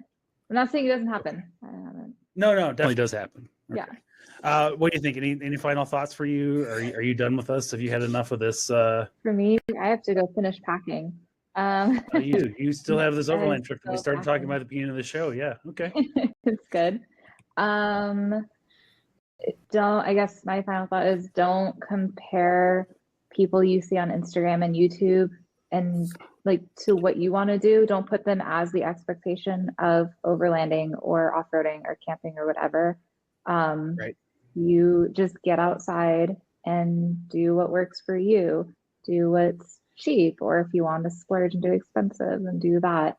not saying it doesn't happen. I haven't. No, definitely does happen. Okay. Yeah. What do you think? Any final thoughts for you? Are you done with us? Have you had enough of this? For me, I have to go finish packing. You still have this Overland trip that we started talking about at the beginning of the show. Yeah. Okay. It's good. I guess my final thought is don't compare people you see on Instagram and YouTube and like to what you want to do. Don't put them as the expectation of overlanding or off-roading or camping or whatever. Right. You just get outside and do what works for you. Do what's cheap, or if you want to splurge and do expensive, and do that.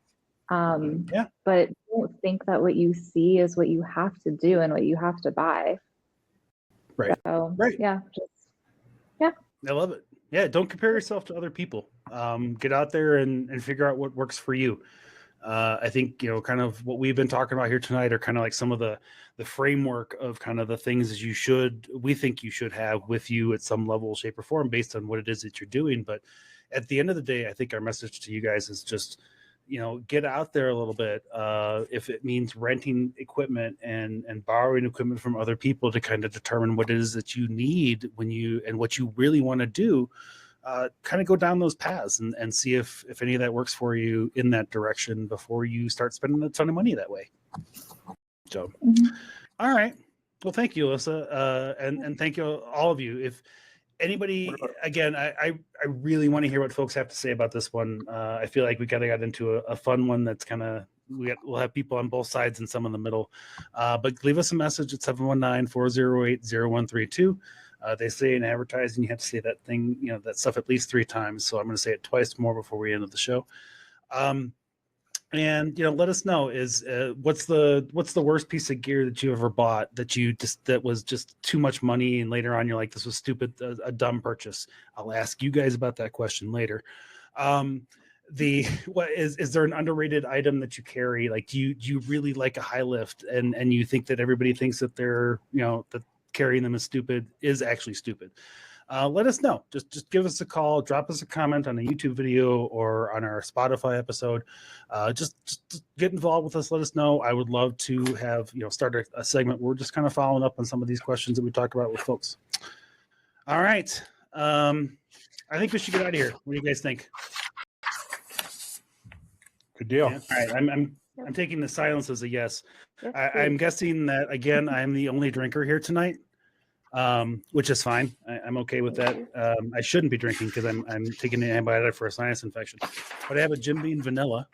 But don't think that what you see is what you have to do and what you have to buy. Right. So, right. Yeah. I love it. Yeah. Don't compare yourself to other people. Get out there and figure out what works for you. I think, kind of what we've been talking about here tonight are kind of like some of the framework of kind of the things that we think you should have with you at some level, shape, or form based on what it is that you're doing. But at the end of the day, I think our message to you guys is just, get out there a little bit. If it means renting equipment and borrowing equipment from other people to kind of determine what it is that you need and what you really want to do, kind of go down those paths and see if any of that works for you in that direction before you start spending a ton of money that way. So, all right. Well, thank you, Alyssa. And thank you, all of you. If anybody, again, I really want to hear what folks have to say about this one. I feel like we kind of got into a fun one that's kind of, we'll have people on both sides and some in the middle. But leave us a message at 719-408-0132. They say in advertising, you have to say that thing, that stuff at least 3 times. So I'm going to say it twice more before we end the show. And let us know what's the worst piece of gear that you ever bought that was just too much money, and later on you're like, this was stupid, a dumb purchase. I'll ask you guys about that question later. Is there an underrated item that you carry? Like, do you really like a high lift and you think that everybody thinks that they're that carrying them is actually stupid? Let us know. Just give us a call, drop us a comment on a YouTube video or on our Spotify episode. Just get involved with us. Let us know. I would love to have, start a segment where we're just kind of following up on some of these questions that we talked about with folks. All right. I think we should get out of here. What do you guys think? Good deal. Yeah. All right. I'm taking the silence as a yes. I'm guessing that, again, I'm the only drinker here tonight. Which is fine. I'm okay with that. I shouldn't be drinking because I'm taking an antibiotic for a sinus infection, but I have a Jim Beam vanilla,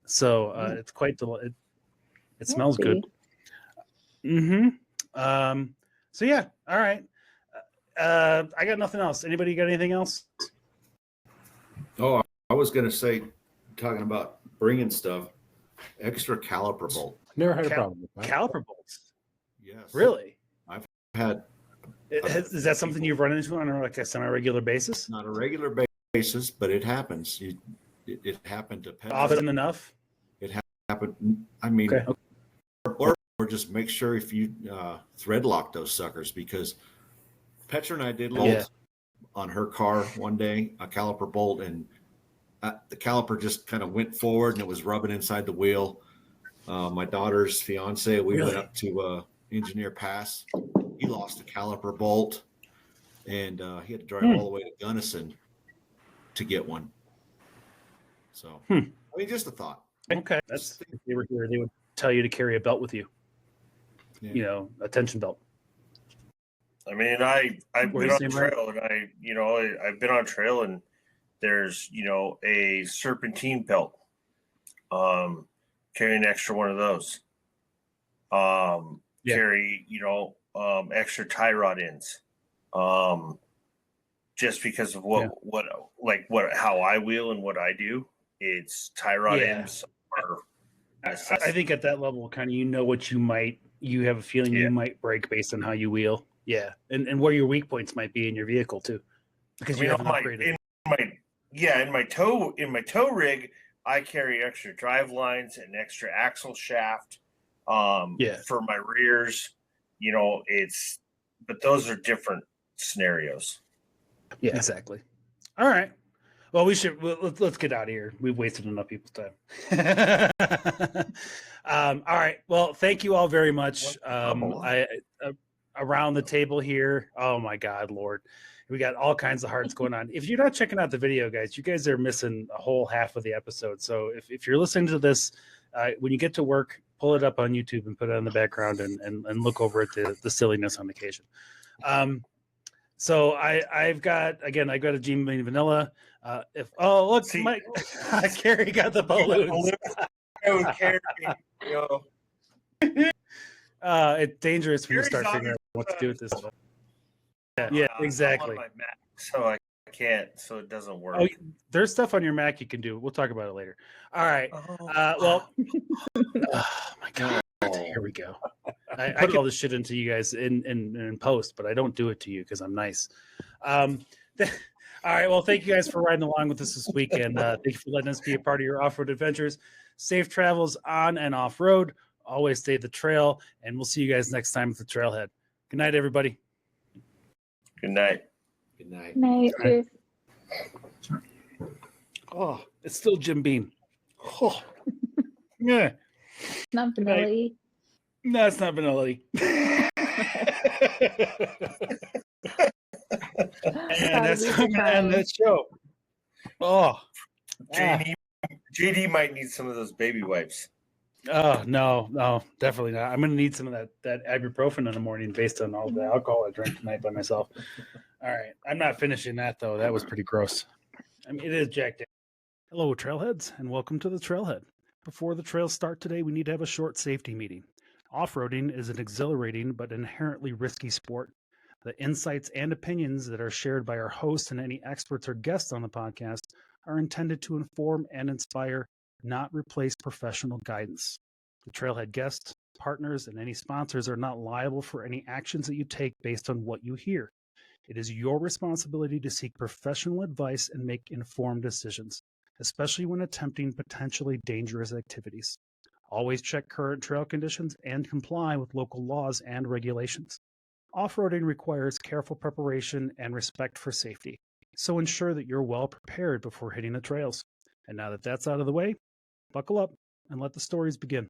so it's quite it smells good. So yeah, all right. I got nothing else. Anybody got anything else? Oh, I was gonna say, talking about bringing stuff, extra caliper bolt. Never had a problem with that. Caliper bolts. Yes. Really? I've had. Is that something you've run into on like a semi-regular basis? Not a regular basis, but it happens. It happened to Petra. Often enough. It happened. I mean, okay. or just make sure if you thread lock those suckers, because Petra and I did bolt on her car one day, a caliper bolt, and the caliper just kind of went forward and it was rubbing inside the wheel. My daughter's fiance, we went up to Engineer Pass. He lost a caliper bolt, and he had to drive all the way to Gunnison to get one. So, I mean, just a thought. Okay, if they were here, they would tell you to carry a belt with you. Yeah. A tension belt. I mean, I've been on trail, and I've been on trail, and there's a serpentine belt. Carry an extra one of those. Carry extra tie rod ends, just because of how I wheel and what I do. It's tie rod ends are. I think at that level, kind of, what you have a feeling you might break based on how you wheel. Yeah, and where your weak points might be in your vehicle too, because you haven't upgraded. In my tow rig, I carry extra drive lines and extra axle shaft. For my rears, but those are different scenarios. Yeah, exactly. All right. Well, let's get out of here. We've wasted enough people's time. All right. Well, thank you all very much. Around the table here. Oh my God, Lord. We got all kinds of hearts going on. If you're not checking out the video, guys, you guys are missing a whole half of the episode. So if you're listening to this, when you get to work, pull it up on YouTube and put it on the background and look over at the silliness on occasion. So I've got a Gene Bean Vanilla. Look, See- Mike, Kerry got the balloons. Kerry, It's dangerous when you start Kerry's figuring out what to do with this stuff. Yeah, I'm exactly. on my Mac, so I can't, so it doesn't work. Oh, there's stuff on your Mac you can do. We'll talk about it later. All right. Oh my God. Here we go. I put all this shit into you guys in post, but I don't do it to you because I'm nice. All right. Well, thank you guys for riding along with us this week, and thank you for letting us be a part of your off-road adventures. Safe travels on and off road. Always stay the trail, and we'll see you guys next time at the Trailhead. Good night, everybody. Good night. Good night. Night. Cheers. Oh, it's still Jim Beam. Oh, yeah. Not vanilla. No, it's not vanilla. And that's how I'm gonna end that show. Oh, JD might need some of those baby wipes. oh no, definitely not. I'm gonna need some of that ibuprofen in the morning based on all the alcohol I drank tonight by myself. All right, I'm not finishing that though. That was pretty gross. I mean, it is jacked. Hello, trailheads, and welcome to the Trailhead. Before the trails start today, we need to have a short safety meeting. Off-roading is an exhilarating but inherently risky sport. The insights and opinions that are shared by our hosts and any experts or guests on the podcast are intended to inform and inspire, not replace professional guidance. The Trailhead guests, partners, and any sponsors are not liable for any actions that you take based on what you hear. It is your responsibility to seek professional advice and make informed decisions, especially when attempting potentially dangerous activities. Always check current trail conditions and comply with local laws and regulations. Off-roading requires careful preparation and respect for safety, so ensure that you're well prepared before hitting the trails. And now that that's out of the way, buckle up and let the stories begin.